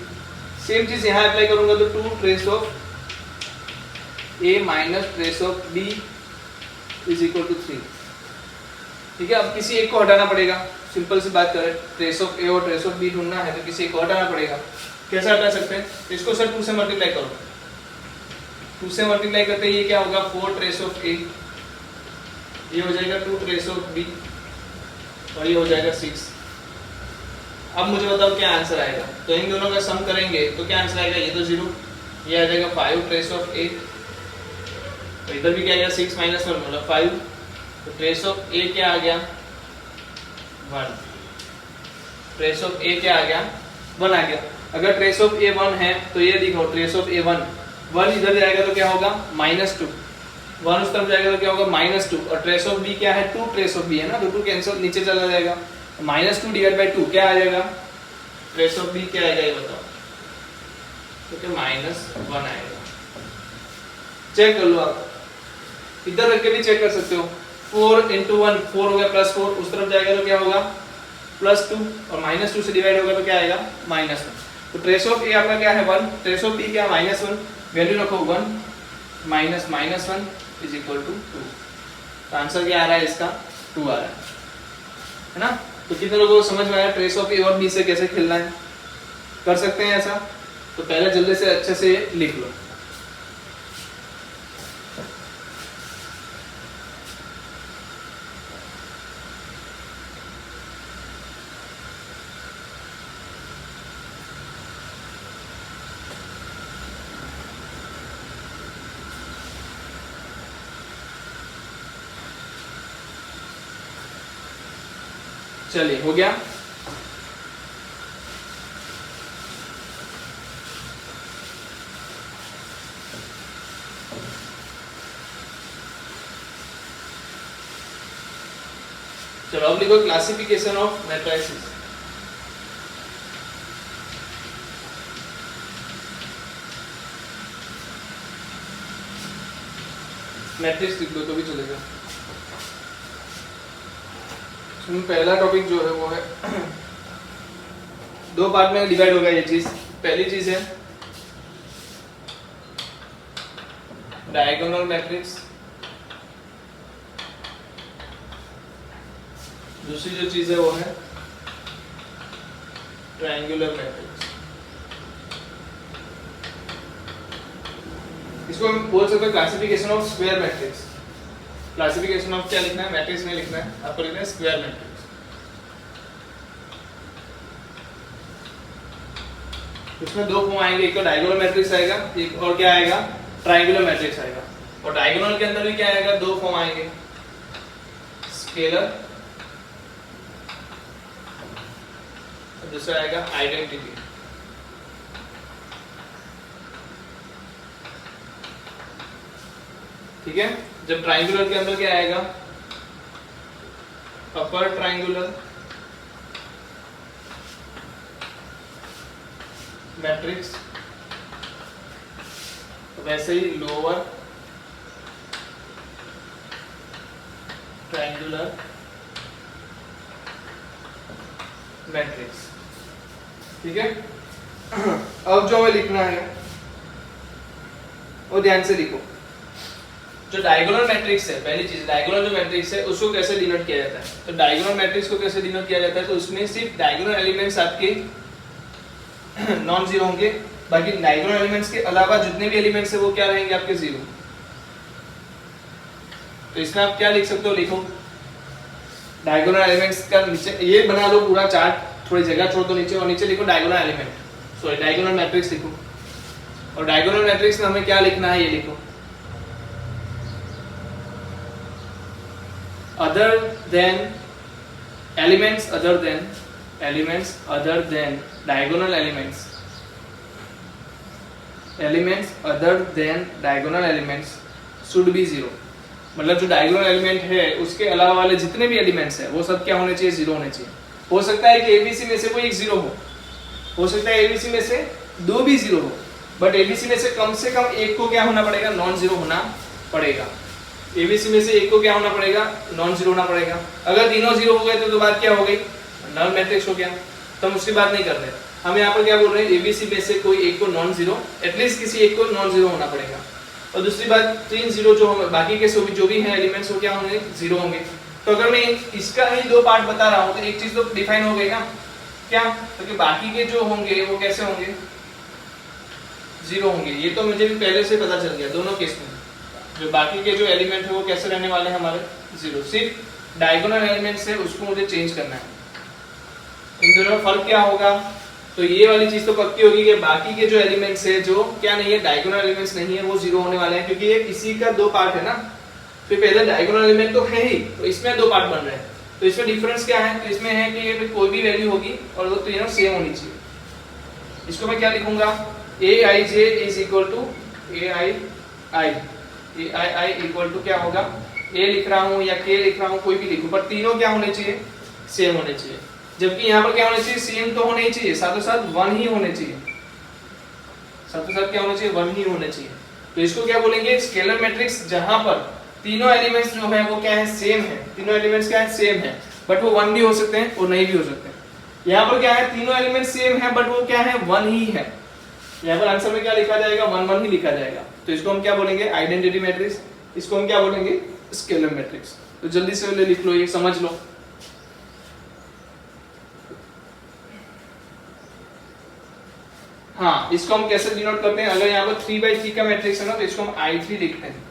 सेम चीज यहाँ अप्लाई करूंगा, तो 2 trace of a minus trace of b is equal to 3। ठीक है, अब किसी एक को हटाना पड़ेगा, सिंपल सी बात करें, ट्रेस ऑफ a और ट्रेस ऑफ b ढूंढना है, तो किसी एक को हटाना पड़ेगा। कैसे हटा सकते हैं, इसको सर 2 से मल्टीप्लाई करो, 2 से मल्टीप्लाई करते ये क्या होगा, 4 ट्रेस ऑफ a, ये हो जाएगा 2 ट्रेस ऑफ b, और ये हो जाएगा 6। अब मुझे बताओ क्या आंसर आएगा, तो इन दोनों का सम करेंगे तो क्या आंसर आएगा, ये तो 0, ये आ जाएगा 5 ट्रेस ऑफ a तो इधर भी क्या आ गया 6 माइनस 1 मतलब 5, तो ट्रेस ऑफ ए क्या आ गया 1, ट्रेस ऑफ ए क्या आ गया 1 आ गया। अगर ट्रेस ऑफ ए 1 है तो ये देखो ट्रेस ऑफ ए 1 इधर जाएगा तो क्या होगा -2, 1 उस तरफ जाएगा तो क्या होगा -2, और ट्रेस ऑफ बी क्या है 2, ट्रेस ऑफ बी है ना, तो 2 कैंसिल नीचे चला जाएगा, -2 डिवाइड बाय 2 क्या आ जाएगा, ट्रेस ऑफ बी क्या आएगा ये बताओ, तो क्या -1 आएगा। चेक कर लो आप, इधर रख के भी चेक कर सकते हो, 4 into 1 4 हो गया +4, उस तरफ जाएगा तो क्या होगा +2, और -2 से डिवाइड होगा तो क्या आएगा -1। तो ट्रेस ऑफ ए आपका क्या है 1, ट्रेस ऑफ बी क्या है -1, वैल्यू रखो 1 -1 = 2, तो आंसर क्या आ रहा है इसका 2 आ रहा है ना। तो कितने लोगों को समझ में आया ट्रेस ऑफ ए और बी से कैसे खेलना है, कर सकते हैं ऐसा, तो पहले जल्दी से अच्छे से लिख लो। चलिए हो गया। चलो अब लिखो क्लासिफिकेशन ऑफ मैट्रिसेस। मैट्रिक्स लिख दो तो भी चलेगा। पहला टॉपिक जो है वो है 2 पार्ट में डिवाइड होगा ये चीज। पहली चीज है डायगोनल मैट्रिक्स, दूसरी जो चीज है वो है ट्रायंगुलर मैट्रिक्स। इसको हम बोल सकते हैं classification of square matrix. Classification of क्या लिखना है, मैट्रिक्स नहीं लिखना है, आपको लिखना है स्क्वायर मैट्रिक्स। इसमें 2 फॉर्म आएंगे, एक तो डायगोनल मैट्रिक्स आएगा, एक और क्या आएगा ट्रायंगुलर मैट्रिक्स आएगा। और डायगोनल के अंदर भी क्या आएगा, 2 फॉर्म आएंगे, स्केलर और दूसरा आएगा आइडेंटिटी। ठीक है। जब ट्रायंगुलर के अंदर क्या आएगा, अपर ट्रायंगुलर मैट्रिक्स, वैसे ही लोअर ट्रायंगुलर मैट्रिक्स। ठीक है। अब जो हमें लिखना है वो ध्यान से लिखो। जो डायगोनल मैट्रिक्स है, पहली चीज डायगोनल जो मैट्रिक्स है उसको कैसे डिनोट किया जाता है। तो डायगोनल मैट्रिक्स को कैसे डिनोट किया जाता है, तो उसमें सिर्फ डायगोनल एलिमेंट्स आपके नॉन जीरो होंगे, बाकी डायगोनल एलिमेंट्स के अलावा जितने भी एलिमेंट्स है वो क्या रहेंगे आपके जीरो। तो इसमें आप क्या लिख सकते हो, लिखो डायगोनल एलिमेंट्स का नीचे ये बना लो पूरा चार्ट, थोड़ी जगह छोड़ दो नीचे, और नीचे लिखो diagonal element, sorry diagonal matrix लिखो। और डायगोनल मैट्रिक्स में हमें क्या लिखना है ये लिखो, other than elements other than diagonal elements other than diagonal elements should be 0। मतलब जो डायगोनल एलिमेंट है उसके अलावा वाले जितने भी एलिमेंट्स है वो सब क्या होने चाहिए, 0 होने चाहिए। हो सकता है कि एबीसी में से कोई एक 0 हो सकता है एबीसी में से 2 भी 0 हो, बट एबीसी में से कम एक को क्या होना पड़ेगा, नॉन जीरो होना पड़ेगा। एबीसी में से एक को क्या होना पड़ेगा, नॉन जीरो होना पड़ेगा। अगर तीनों 0 हो गए तो बात क्या हो गई, नल मैट्रिक्स हो गया। तो हम उसकी बात नहीं कर रहे, हम यहाँ पर क्या बोल रहे हैं, एबीसी में से कोई एक को नॉन जीरो, एटलीस्ट किसी एक को नॉन जीरो होना पड़ेगा। और दूसरी बात 3 0 जो बाकी के जो भी हैं एलिमेंट्स वो क्या होंगे, 0 होंगे। तो अगर मैं इसका ही 2 पार्ट बता रहा हूँ तो एक चीज तो डिफाइन हो गई ना, क्या, क्योंकि तो बाकी के जो होंगे वो कैसे होंगे, 0 होंगे। ये तो मुझे भी पहले से पता चल गया, दोनों केस में जो बाकी के जो एलिमेंट है वो कैसे रहने वाले हैं हमारे, 0। सिर्फ डायगोनल एलिमेंट्स है उसको मुझे चेंज करना है। इन दोनों में फर्क क्या होगा, तो ये वाली चीज तो पक्की होगी कि बाकी के जो एलिमेंट्स है जो क्या नहीं है, डायगोनल एलिमेंट्स नहीं है, वो जीरो होने वाले हैं, क्योंकि ये इसी का दो पार्ट है ना। तो पहले डायगोनल एलिमेंट तो है ही, तो इसमें दो पार्ट बन रहे हैं। तो इसमें डिफरेंस क्या है, तो इसमें है कि ये कोई भी वैल्यू होगी और वो तीनों सेम होनी चाहिए। इसको मैं क्या लिखूंगा, aij is equal to ai equal to क्या होगा, a लिख रहा हूं या k लिख रहा हूं, कोई भी लिखूं, पर तीनों क्या होने चाहिए, सेम होने चाहिए। जबकि यहाँ पर क्या होने चाहिए, सेम तो होने ही चाहिए, साथों साथ वन ही होने चाहिए, साथों साथ क्या होने चाहिए, वन ही होने चाहिए। तो इसको क्या बोलेंगे, स्केलर मैट्रिक्स, जहां पर तीनों एलिमेंट्स जो है वो क्या है, सेम है। तीनों एलिमेंट्स क्या है, सेम है, बट वो वन भी हो सकते हैं और नहीं भी हो सकते हैं। यहाँ पर क्या है, तीनों एलिमेंट्स सेम है बट वो क्या है, वन ही है। यहाँ पर आंसर में क्या लिखा जाएगा, वन वन ही लिखा जाएगा। तो इसको हम क्या बोलेंगे, आइडेंटिटी मैट्रिक्स। इसको हम क्या बोलेंगे, स्केलर मैट्रिक्स। तो जल्दी से लिख लो, ये समझ लो। हाँ, इसको हम कैसे डिनोट करते हैं, अगर यहाँ पर 3/3 का मैट्रिक्स है ना, तो इसको हम I3 लिखते हैं।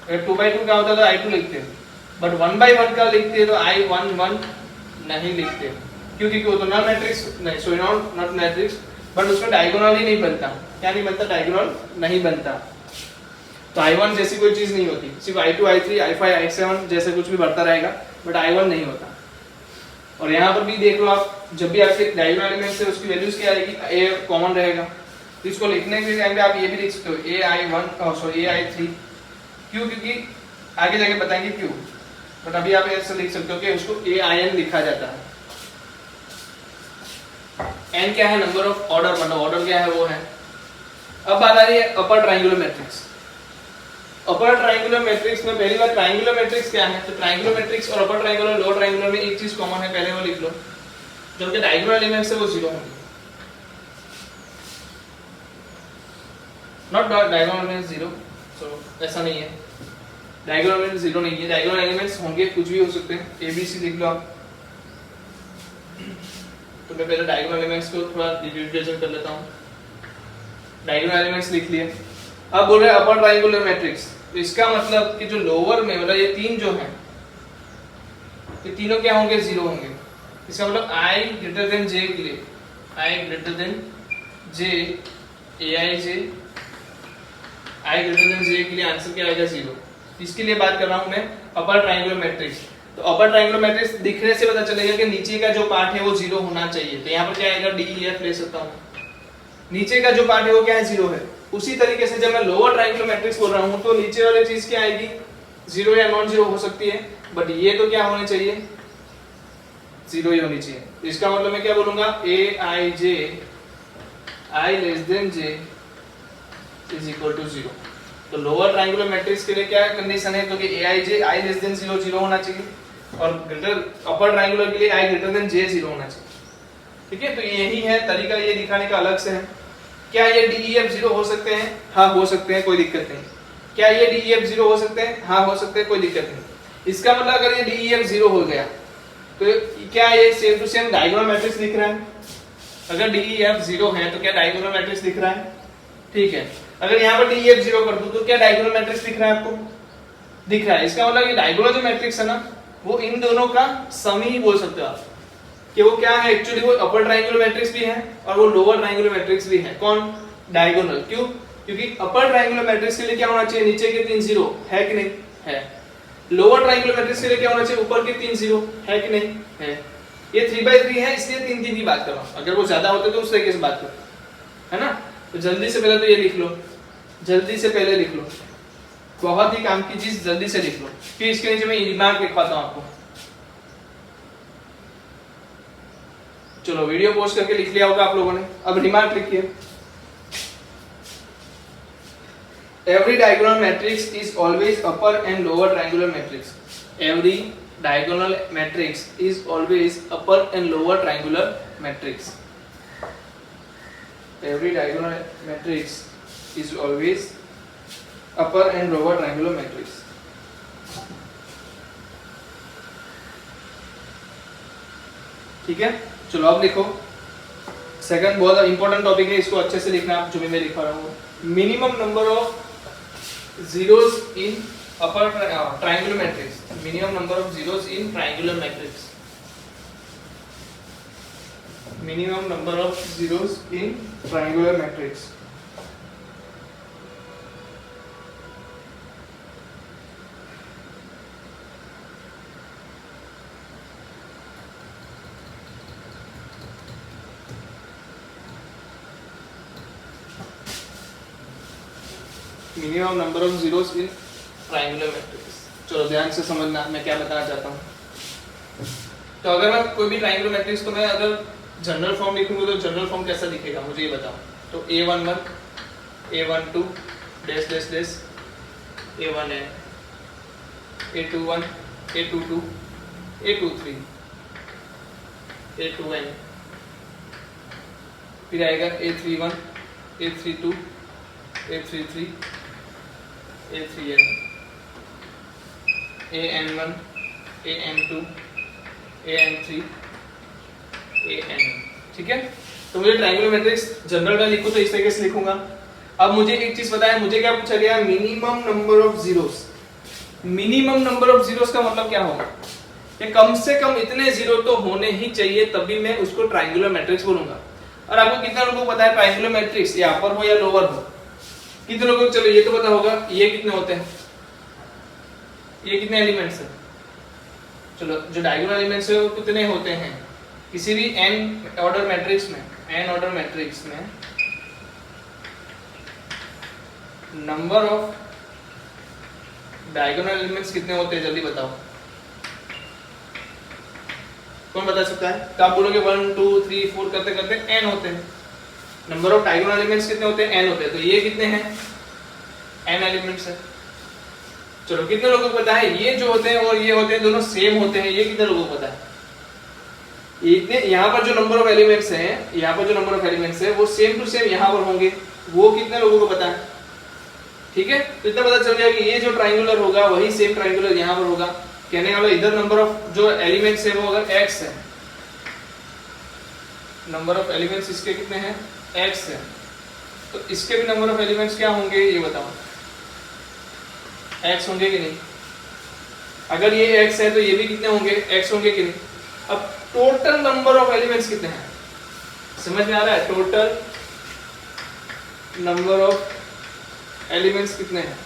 अगर 2/2 का होता है तो I2 लिखते हैं, बट 1/1 का लिखते हैं तो I1 नहीं लिखते। क्योंकि वो तो नॉन मैट्रिक्स नहीं, सॉरी नॉट मैट्रिक्स, बट उसमें डायगोनल ही नहीं बनता। क्या नहीं बनता, डायगोनल नहीं बनता। तो I1 जैसी कोई चीज नहीं होती, सिर्फ I2 I3 I5 I7 जैसे कुछ भी बढ़ता रहेगा, बट I1 नहीं होता। और यहाँ पर भी देख लो आप, जब भी आपके डायगोनल एलिमेंट से उसकी वैल्यूज क्या आएगी, a कॉमन रहेगा। तो इसको लिखने के टाइम पे आप ये भी लिख सकते हो ai3। क्यों, क्योंकि आगे जाके बताएंगे क्यों, बट अभी आप ऐसे लिख सकते हो कि उसको ain लिखा जाता है। n क्या है, नंबर ऑफ ऑर्डर, मतलब ऑर्डर क्या है वो है। अब बात आ रही है upper triangular matrix. Upper triangular matrix में पहली बार ट्रायंगुलर मैट्रिक्स क्या है, तो ट्रायंगुलर मैट्रिक्स और अपर ट्रायंगुलर लोअर ट्रायंगुलर में एक चीज कॉमन है, पहले वो लिख लो, जो उनके डायगोनल एलिमेंट्स है वो जीरो होंगे। नॉट डायगोनल एलिमेंट्स जीरो, सो ऐसा नहीं है, डायगोनल एलिमेंट्स जीरो नहीं है, डायगोनल एलिमेंट्स होंगे, कुछ भी हो सकते हैं, ए बी सी लिख लो आप। तो मैं पहले डायगोनल एलिमेंट्स को थोड़ा डिटेल कर लेता हूं। डायगोनल एलिमेंट्स लिख लिए। अब बोल रहे हैं अपर ट्रायंगुलर मैट्रिक्स, तो इसका मतलब कि जो लोअर में मतलब ये तीन जो हैं, ये तीनों क्या होंगे, जीरो होंगे। इसका मतलब i ग्रेटर देन j के लिए, i greater than j, aij, i greater than j के लिए आंसर क्या आएगा, जीरो। इसके लिए बात कर रहा हूं मैं अपर ट्रायंगुलर मैट्रिक्स। तो अपर ट्रायंगुलर मैट्रिक्स दिखने से पता चलेगा कि नीचे का जो पार्ट है वो जीरो होना चाहिए। तो यहाँ पर क्या आएगा, d e f ले सकता हूँ, नीचे का जो पार्ट है वो क्या है, जीरो है। उसी तरीके से जब मैं लोअर ट्रायंगुलर मैट्रिक्स बोल रहा हूँ तो नीचे वाली चीज क्या आएगी, जीरो या नॉन जीरो हो सकती है, बट ये तो क्या होने चाहिए, जीरो ही होनी चाहिए। इसका मतलब मैं क्या बोलूंगा, aij i less than j is equal to zero. तो लोअर ट्रायंगुलर मैट्रिक्स के लिए क्या कंडीशन है, क्योंकि aij i less than zero zero होना चाहिए, और ग्रेटर अपर ट्रायंगुलर के लिए i greater than j zero होना चाहिए। ठीक है, तो यही है तरीका, ये दिखाने का अलग से है। क्या ये DEF जीरो हो सकते हैं, हाँ हो सकते हैं, कोई दिक्कत नहीं। क्या ये DEF जीरो हो सकते हैं, हाँ हो सकते हैं, कोई दिक्कत नहीं। इसका मतलब अगर ये DEF जीरो हो गया तो क्या ये same to same diagonal matrix दिख रहा है। अगर DEF जीरो है तो क्या डायगोनल मैट्रिक्स दिख रहा है, ठीक है। अगर यहाँ पर DEF जीरो कर दूं तो क्या डायगोनल मैट्रिक्स दिख रहा है, आपको दिख रहा है। इसका मतलब ये डायगोनल जो मैट्रिक्स है ना, वो इन दोनों का सम ही बोल सकते हो आप, कि वो क्या है, एक्चुअली वो अपर ट्रायंगुलर मैट्रिक्स भी है और वो लोअर ट्रायंगुलर मैट्रिक्स भी है। कौन, डायगोनल। क्यों, क्योंकि अपर ट्रायंगुलर मैट्रिक्स के लिए क्या होना चाहिए, नीचे के तीन जीरो है कि नहीं, है। लोअर ट्रायंगुलर मैट्रिक्स के लिए क्या होना चाहिए, ऊपर के तीन जीरो है कि नहीं, है। ये 3/3 है, इसलिए तीन तीन की बात कर रहा हूं। अगर वो ज्यादा होते तो उस तरीके से बात करो, है ना। तो जल्दी से पहले तो ये लिख लो, जल्दी से पहले लिख लो, बहुत ही काम की चीज, जल्दी से लिख लो। फिर इसके नीचे मैं रिमार्क लिखवाता हूं आपको। चलो वीडियो पोस्ट करके लिख लिया होगा आप लोगों ने, अब रिमार्क लिखिए। Every diagonal matrix is always upper and lower triangular matrix. Every diagonal matrix is always upper and lower triangular matrix. Every diagonal matrix is always upper and lower triangular matrix. ठीक है, चलो अब लिखो। Second बहुत important topic है, इसको अच्छे से लिखना आप, जो भी मैं लिखा रहा हूँ। Minimum number of zeros in upper triangular matrix. Minimum number of zeros in triangular matrix. minimum number of zeros in triangular matrix. Minimum number of zeros in triangular matrix. चलो ध्यान से समझना मैं क्या बताना चाहता हूँ। तो अगर मैं कोई भी ट्रायंगुलर मैट्रिक्स को मैं अगर जनरल फॉर्म लिखूंगा तो जनरल फॉर्म कैसा दिखेगा मुझे ये बताओ। तो A11 A12 dash dash dash A1n A21 A22 A23 A2n, फिर आएगा A31 A32 A33 A3n AN1 AN2 AN3 AN। ठीक है, तो मुझे ट्रायंगुलर मैट्रिक्स जनरल में लिखूं तो इस तरीके से लिखूंगा। अब मुझे एक चीज पता है, मुझे क्या पूछा गया, minimum number of zeros. Minimum number of zeros का मतलब क्या होगा कि कम से कम इतने जीरो तो होने ही चाहिए तभी मैं उसको ट्रायंगुलर मैट्रिक्स बोलूंगा। और आपको कितना लोगों को पता है ट्रायंगुलर मैट्रिक्स या अपर हो या लोअर हो, कितने लोगों को चलो ये तो पता होगा ये कितने होते हैं, ये कितने एलिमेंट्स हैं। चलो जो डायगोनल एलिमेंट्स है वो कितने होते हैं किसी भी n ऑर्डर मैट्रिक्स में, n ऑर्डर मैट्रिक्स में नंबर ऑफ डायगोनल एलिमेंट्स कितने होते हैं जल्दी बताओ, कौन बता सकता है। तो आप बोलोगे 1 2 3 4 करते करते n होते हैं। नंबर ऑफ डायगोनल एलिमेंट्स कितने होते हैं, n होते हैं। तो ये कितने हैं, n एलिमेंट्स है। चलो कितने लोगों को पता है ये जो होते हैं और ये होते हैं दोनों सेम होते हैं, ये कितने लोगों को पता है। इतने यहाँ पर जो नंबर ऑफ एलिमेंट्स हैं, यहाँ पर जो नंबर ऑफ एलिमेंट्स है वो सेम टू सेम यहाँ पर होंगे, वो कितने लोगों को पता है। ठीक है, तो इतना पता चल गया कि ये जो ट्रायंगुलर होगा वही सेम ट्रायंगुलर यहाँ पर होगा। कहने वाला इधर नंबर ऑफ जो एलिमेंट्स है वो अगर x है, नंबर ऑफ एलिमेंट्स इसके कितने हैं x है, तो इसके भी नंबर ऑफ एलिमेंट्स क्या होंगे ये बताओ, x होंगे कि नहीं। अगर ये x है तो ये भी कितने होंगे, x होंगे कि नहीं। अब टोटल नंबर ऑफ एलिमेंट्स कितने हैं समझ में आ रहा है, टोटल नंबर ऑफ एलिमेंट्स कितने हैं।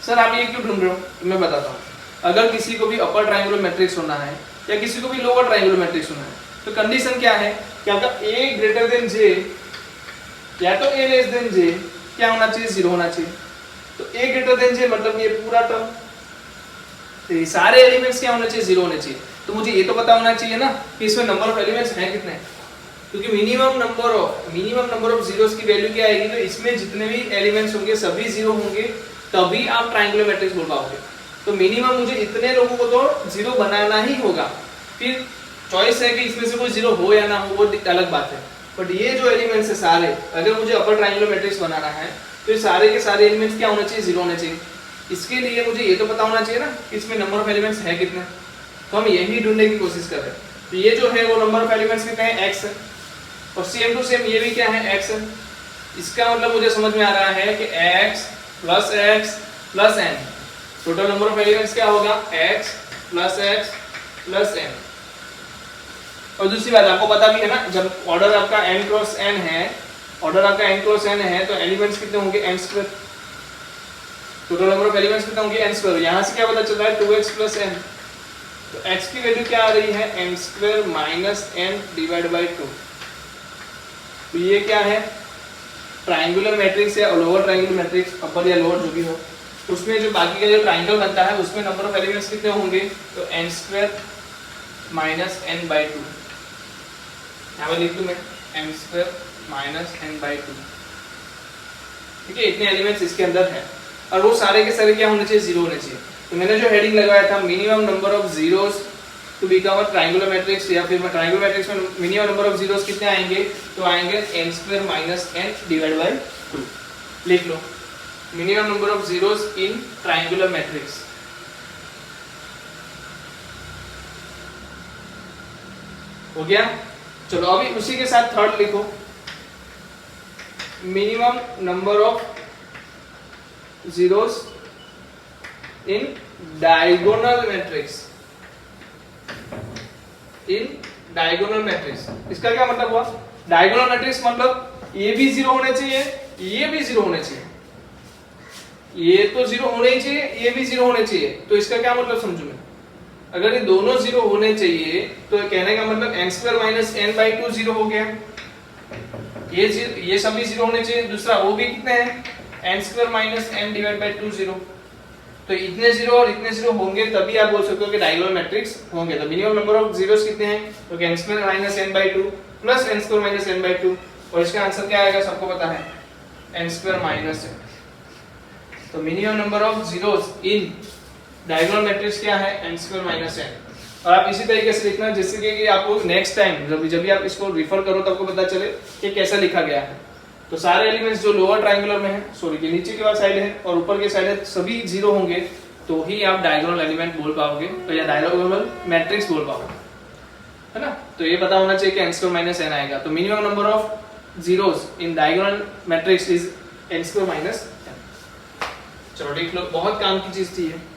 सर आप ये क्यों ढूंढ रहे हो, तो मैं बताता हूँ। अगर किसी को भी अपर ट्रायंगुलर मैट्रिक्स होना है या किसी को भी लोअर ट्रायंगुलर मैट्रिक्स होना है तो कंडीशन क्या है कि आपका a ग्रेटर देन j या तो a लेस देन j क्या होना चाहिए, 0 होना चाहिए। तो a ग्रेटर देन j मतलब ये पूरा टर्म, तो ये सारे एलिमेंट्स क्या होना चाहिए, 0 होने चाहिए। तो मुझे ये तो पता होना चाहिए ना कि इसमें नंबर ऑफ एलिमेंट्स हैं कितने, क्योंकि मिनिमम नंबर ऑफ जीरोस की वैल्यू क्या आएगी, तो इसमें जितने भी एलिमेंट्स होंगे सभी 0 होंगे तभी आप ट्रायंगुलर मैट्रिक्स बोल पाओगे। तो मिनिमम मुझे इतने लोगों को तो 0 बनाना ही होगा, फिर चॉइस है कि इसमें से कोई 0 हो या ना हो वो अलग बात है। बट ये जो एलिमेंट्स है सारे, अगर मुझे अपर ट्रायंगुलर मैट्रिक्स बनाना है तो ये सारे के सारे एलिमेंट्स क्या होना चाहिए, 0 होने चाहिए। इसके लिए मुझे ये तो पता होना चाहिए ना कि इसमें नंबर ऑफ एलिमेंट्स है कितने, तो हम यही ढूंढने की कोशिश कर रहे हैं। तो ये जो है वो नंबर ऑफ एलिमेंट्स कितने हैं, x है, और सेम टू सेम ये भी क्या है, x है। इसका मतलब मुझे समझ में आ रहा है कि x plus n, total number of elements क्या होगा, x प्लस n। और दूसरी बात आपको पता भी है ना, जब ऑर्डर आपका n क्रॉस n है, तो एलिमेंट्स कितने होंगे, n square. Total number of elements कितने होंगे, n स्क्वायर। यहां से क्या पता चल रहा है, 2x प्लस n। तो x की वैल्यू क्या आ रही है, n square minus n divide by 2। तो ये क्या है, ट्रायंगुलर मैट्रिक्स या लोअर ट्रायंगुलर मैट्रिक्स, अपर या लोअर जो भी हो, उसमें जो बाकी का जो ट्रायंगल बनता है उसमें नंबर ऑफ एलिमेंट्स कितने होंगे, तो n square minus n by 2। यहाँ पर लिख दूं मैं n square minus n by 2। ठीक है, इतने एलिमेंट्स इसके अंदर है और वो सारे के सारे क्या होने चाहिए, 0 होने चाहिए। तो मैंने जो हेडिंग लगाया था minimum number of zeros to become a triangular matrix, या फिर ट्रायंगुलर मैट्रिक्स में मिनिमम नंबर ऑफ जीरोस कितने आएंगे, तो आएंगे n square minus n divide by 2। लिख लो minimum number of zeros in triangular matrix. हो गया। चलो अभी उसी के साथ थर्ड लिखो, minimum number of zeros in diagonal matrix, in diagonal matrix, इसका क्या मतलब हुआ? डायगोनल मैट्रिक्स मतलब ये भी 0 होने चाहिए, ये भी 0 होने चाहिए, ये तो 0 होने ही चाहिए, ये भी 0 होने चाहिए। तो इसका क्या मतलब समझू मैं? अगर ये दोनों 0 होने चाहिए तो कहने का मतलब n² माइनस n बाई 2 0 हो गया। ये सभी 0 होने चाहिए। दूसरा वो भी कितने हैं? n² minus n divide by 2 0। तो इतने 0 और इतने 0 होंगे तभी आप बोल सकते हो कि डायगोनल मैट्रिक्स होंगे। तो मिनिमम नंबर ऑफ जीरोस कितने हैं? तो n² minus n by 2 plus n² minus n by 2, और इसका आंसर क्या आएगा सबको पता है, n² माइनस n। तो minimum number of zeros in diagonal matrix क्या है? n² minus n। और आप इसी तरीके से लिखना जिससे कि आपको नेक्स्ट टाइम जब भी आप इसको रिफर करो तो आपको पता चले कि कैसा लिखा गया है। तो सारे एलिमेंट्स जो लोअर ट्रायंगुलर में है, सॉरी के नीचे के वाली साइड है और ऊपर के साइड है, सभी 0 होंगे तो ही आप डायगोनल एलिमेंट बोल पाओगे, तो या डायगोनल मैट्रिक्स बोल पाओगे, है ना। तो ये पता होना चाहिए कि n² माइनस n आएगा। तो minimum number of zeros in diagonal matrix is n² minus n। चलो देख लो, बहुत काम की चीज थी ये।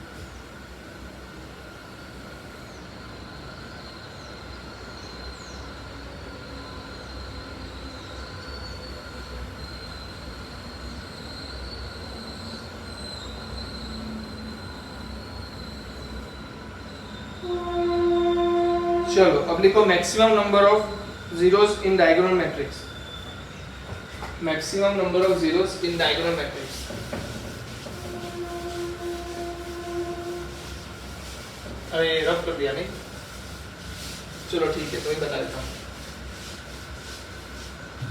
चलो अब लिखो maximum number of zeros in diagonal matrix. Maximum number of zeros in diagonal matrix. अरे रब कर दिया नहीं, चलो ठीक है तो ही बता देता हूँ।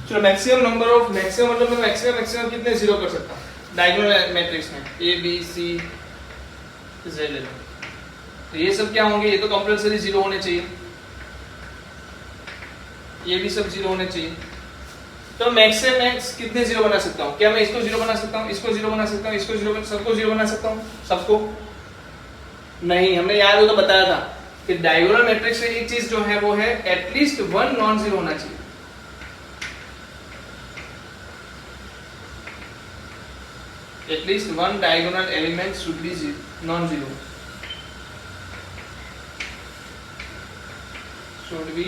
चलो मैक्सिमम नंबर ऑफ, मैक्सिमम मतलब मैं मैक्सिमम कितने 0 कर सकता हूँ डायगोनल मैट्रिक्स में? A B C Z ले लो। तो ये सब क्या होंगे? ये तो कंपल्सरी 0 होने चाहिए, ये भी सब 0 होने चाहिए। तो मैक्स से मैक्स कितने 0 बना सकता हूँ? क्या मैं इसको 0 बना सकता हूँ, इसको 0 बना सकता हूँ, इसको 0, सबको 0 बना सकता हूँ? सबको नहीं। हमने याद हो तो बताया था कि डायगोनल मैट्रिक्स में एक चीज जो है वो है एटलीस्ट 1 नॉन जीरो होना चाहिए। At least 1 diagonal element should be non zero, should be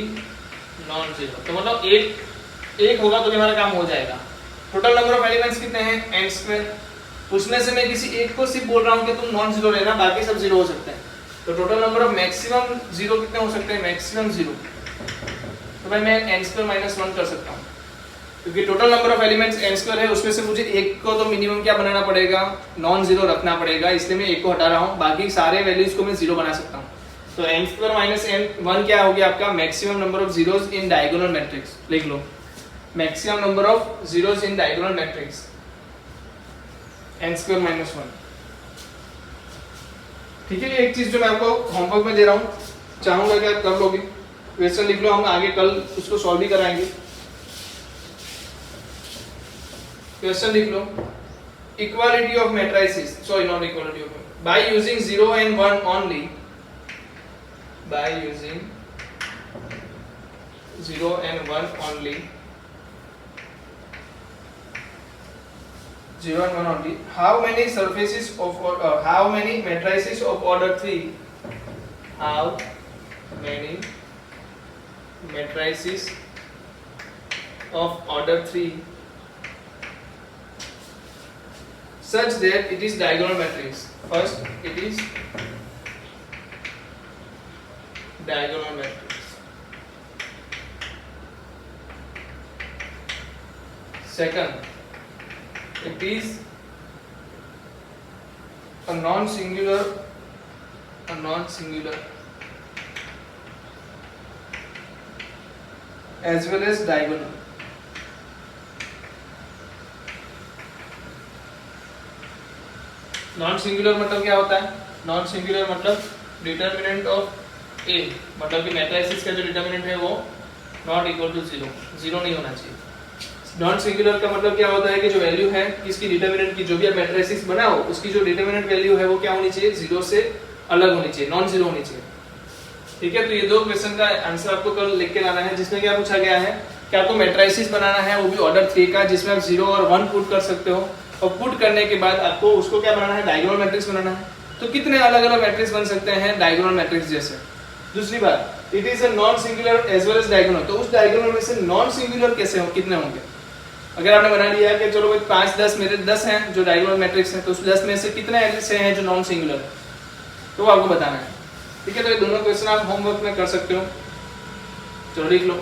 non zero. तो मतलब एक होगा तो भी हमारा काम हो जाएगा। टोटल नंबर ऑफ एलिमेंट्स कितने हैं? n²। उसमें से मैं किसी एक को सिर्फ बोल रहा हूं कि तुम नॉन जीरो लेना, बाकी सब 0 हो सकते हैं। तो टोटल नंबर ऑफ मैक्सिमम 0 कितने हो सकते हैं? मैक्सिमम 0। तो भाई मैं n² माइनस 1 कर सकता हूँ, क्योंकि total number of elements n² है, उसमें से मुझे एक को तो मिनिमम क्या बनाना पड़ेगा? नॉन जीरो रखना पड़ेगा, इसलिए मैं एक को हटा रहा हूँ, बाकी सारे वैल्यूज को मैं 0 बना सकता हूँ। तो n² माइनस n1 क्या हो गया आपका? Maximum number of zeros in diagonal matrix. लिख लो maximum number of zeros in diagonal matrix n² minus 1। ठीक है, ये एक चीज जो मैं आपको होमवर्क में दे रहा हूँ, चाहूंगा कि आप कर लोगे। क्वेश्चन लिख लो, हम आगे कल उसको सॉल्व भी कराएंगे। क्वेश्चन लिख लो, equality of matrices, sorry not equality of, by using 0 and 1 only, by using 0 and 1 only, 0 and 1 only, how many surfaces of how many matrices of order 3, how many matrices of order 3 such that it is diagonal matrix? First, it is diagonal matrix. Second, it is a non-singular as well as diagonal. Non singular मतलब क्या होता है? Non singular मतलब determinant of A, मतलब कि matrices का जो determinant है वो नॉट इक्वल टू 0, 0 नहीं होना चाहिए। नॉन सिंगुलर का मतलब क्या होता है कि जो वैल्यू है इसकी डिटर्मिनेंट की, जो भी आप मैट्रिसेस बनाओ उसकी जो डिटर्मिनेंट वैल्यू है वो क्या होनी चाहिए? 0 से अलग होनी चाहिए, नॉन 0 होनी चाहिए। ठीक है, तो ये दो क्वेश्चन का आंसर आपको कल लिख के लाना है, जिसमें क्या पूछा गया है कि आपको मैट्रिसेस बनाना है, वो भी ऑर्डर 3 का, जिसमें आप 0 और 1 पुट कर सकते हो, और पुट करने के बाद आपको उसको क्या बनाना है? डायगोनल मैट्रिक्स बनाना है। तो कितने अलग अलग मैट्रिक्स बन सकते हैं डायगोनल मैट्रिक्स जैसे? दूसरी बात, it is a non singular as well as diagonal, तो उस डायगोनल में से नॉन सिंगुलर कैसे हो, कितने होंगे? अगर आपने बना लिया कि चलो भाई 5 10 मेरे 10 हैं जो डायगोनल मैट्रिक्स हैं, तो उस 10 में से कितने ऐसे हैं जो नॉन सिंगुलर है, तो आपको बताना है। ठीक है, तो ये दोनों क्वेश्चन आप होमवर्क में कर सकते हो, चलो लिख लो।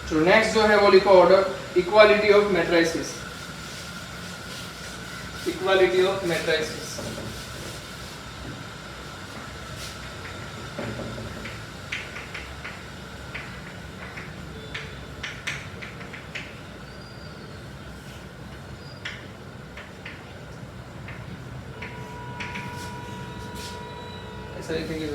तो नेक्स्ट जो है वो लिखो order equality of matrices, equality of matrices. ऐसा लिखेंगे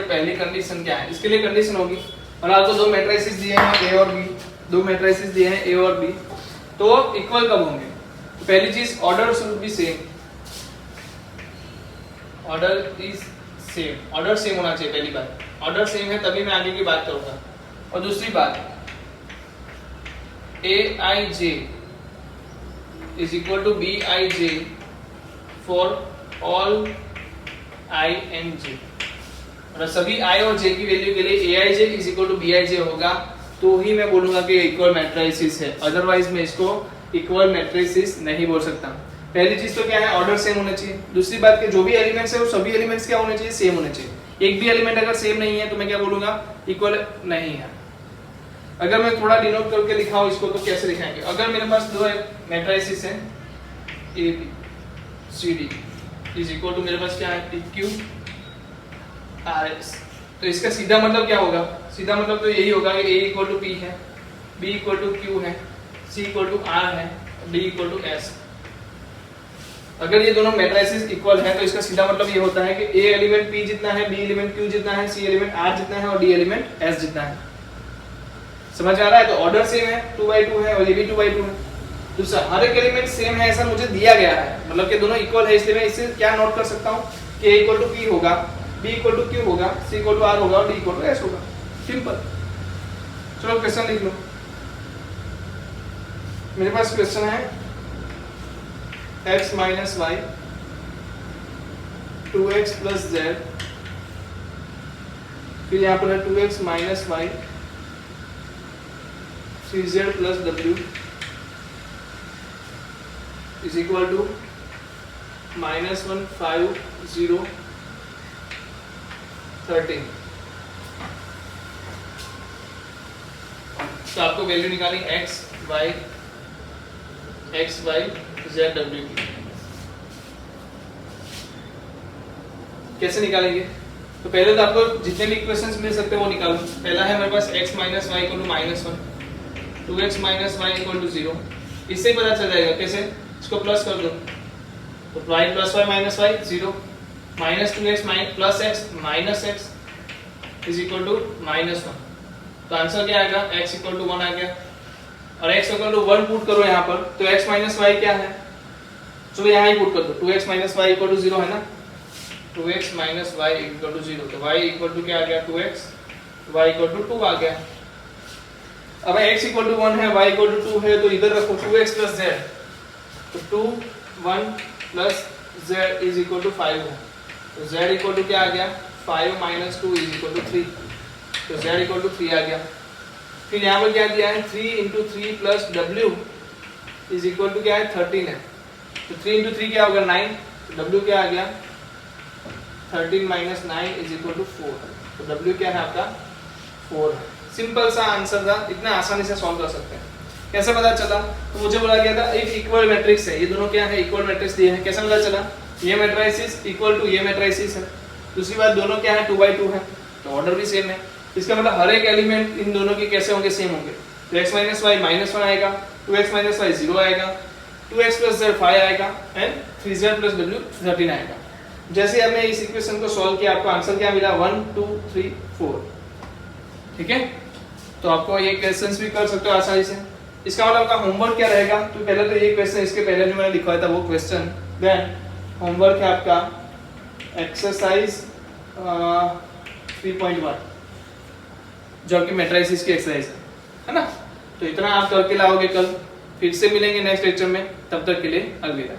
पहली कंडीशन क्या है, इसके लिए कंडीशन होगी, और आपको दो मैट्रिसेस दिए हैं ए और बी, दो मैट्रिसेस दिए हैं ए और बी, तो इक्वल कब होंगे? तो पहली चीज order should be same, order is same, order same होना चाहिए। पहली बात ऑर्डर सेम है तभी मैं आगे की बात करूंगा। और दूसरी बात A I J is equal to B I J for all I and J, और सभी i और j की वैल्यू के लिए aij is equal to bij होगा, तो ही मैं बोलूंगा कि इक्वल मैट्रिसेस है, अदरवाइज मैं इसको इक्वल मैट्रिसेस नहीं बोल सकता। पहली चीज तो क्या है, ऑर्डर सेम होना चाहिए। दूसरी बात कि जो भी एलिमेंट्स है वो सभी एलिमेंट्स क्या होने चाहिए, सेम होने चाहिए। एक भी एलिमेंट अगर सेम नहीं है तो मैं क्या बोलूंगा, इक्वल नहीं है। अगर मैं थोड़ा डिनोट करके लिखाऊं इसको तो कैसे लिखाएंगे, अगर मेरे पास दो मैट्रिसेस हैं A B C D is equal to, मेरे पास क्या है, पी क्यू RS, तो इसका सीधा मतलब क्या होगा, सीधा मतलब तो यही होगा कि A इक्वल टू P है, B इक्वल टू Q है, C इक्वल टू R है, D इक्वल टू S। अगर ये दोनों मैट्रिसेस इक्वल हैं तो इसका सीधा मतलब ये होता है कि A एलिमेंट P जितना है, B एलिमेंट Q जितना है, C एलिमेंट R जितना है और D एलिमेंट S जितना है। समझ आ रहा है? तो ऑर्डर सेम है, 2/2 है और ये भी 2/2 है। दूसरा, हर एक एलिमेंट सेम है ऐसा मुझे दिया गया है, मतलब कि दोनों इक्वल है, इसलिए मैं इससे क्या नोट कर सकता हूँ कि A इक्वल टू P होगा, B इक्वल टू Q होगा, C इक्वल टू R होगा और D इक्वल टू S होगा। सिंपल। चलो क्वेश्चन लिख लो। मेरे पास क्वेश्चन है x minus y 2x plus z, फिर यहाँ पर है 2x minus y 3z plus w is equal to -150 13। तो आपको वैल्यू निकाली x y z w की। कैसे निकालेंगे? तो पहले तो आपको जितने भी इक्वेशंस मिल सकते हैं वो निकालो। पहला है मेरे पास x minus y equal to -1, 2x minus y equal to 0। इससे पता चल जाएगा कैसे, इसको प्लस कर दो तो y plus y minus y 0, minus 2x plus x minus x is equal to -1। तो आंसर क्या आएगा, x इक्वल टू 1 आ गया। और x इक्वल टू 1 पुट करो यहाँ पर, तो x माइनस वाई क्या है, चलो यहाँ ही पुट कर दो, 2x minus y equal to 0 है ना, 2x minus y equal to 0, तो y इक्वल टू क्या आ गया 2x, y इक्वल टू 2 आ गया। अब x इक्वल टू 1 है, y इक्वल टू 2 है, तो इधर रखो 2x प्लस z, तो 2 1 plus z is equal to 5 है, तो z इक्वल टू क्या आ गया 5 माइनस 2 इज इक्वल टू 3, तो z इक्वल टू 3 आ गया। फिर यहाँ पर क्या दिया है 3 into 3 plus w is equal to क्या है 13 है, तो 3 इंटू 3 क्या होगा 9, तो w क्या आ गया 13 माइनस 9 इज इक्वल टू 4, तो w क्या है आपका 4 है। सिंपल सा आंसर था, इतना आसानी से सॉल्व कर सकते हैं। कैसे पता चला, तो मुझे बोला गया था एक इक्वल मैट्रिक्स है, ये दोनों क्या है इक्वल मैट्रिक्स दिए हैं। कैसे पता चला, ये मैट्रिसेस इक्वल टू ये मैट्रिसेस है। दूसरी बात दोनों क्या है 2/2 है, तो ऑर्डर भी सेम है, इसका मतलब हर एक एलिमेंट इन दोनों के कैसे होंगे सेम होंगे। तो x माइनस वाई -1 आएगा, 2x माइनस वाई 0 आएगा, 2x प्लस z 5 आएगा एंड 3z प्लस w 13 आएगा। जैसे हमने इस इक्वेशन को सॉल्व किया आपको आंसर क्या मिला 1 2 3 4। ठीक है, तो आपको ये क्वेश्चंस भी कर सकते हो आसानी से। इसका मतलब आपका होमवर्क क्या रहेगा, तो पहले तो ये क्वेश्चन, इसके पहले जो मैंने लिखवाया था वो क्वेश्चन, देन होमवर्क है आपका एक्सरसाइज 3.1 जो कि मैट्रिसेस की एक्सरसाइज है ना। तो इतना आप करके लाओगे कल। फिर से मिलेंगे नेक्स्ट लेक्चर में, तब तक के लिए अलविदा।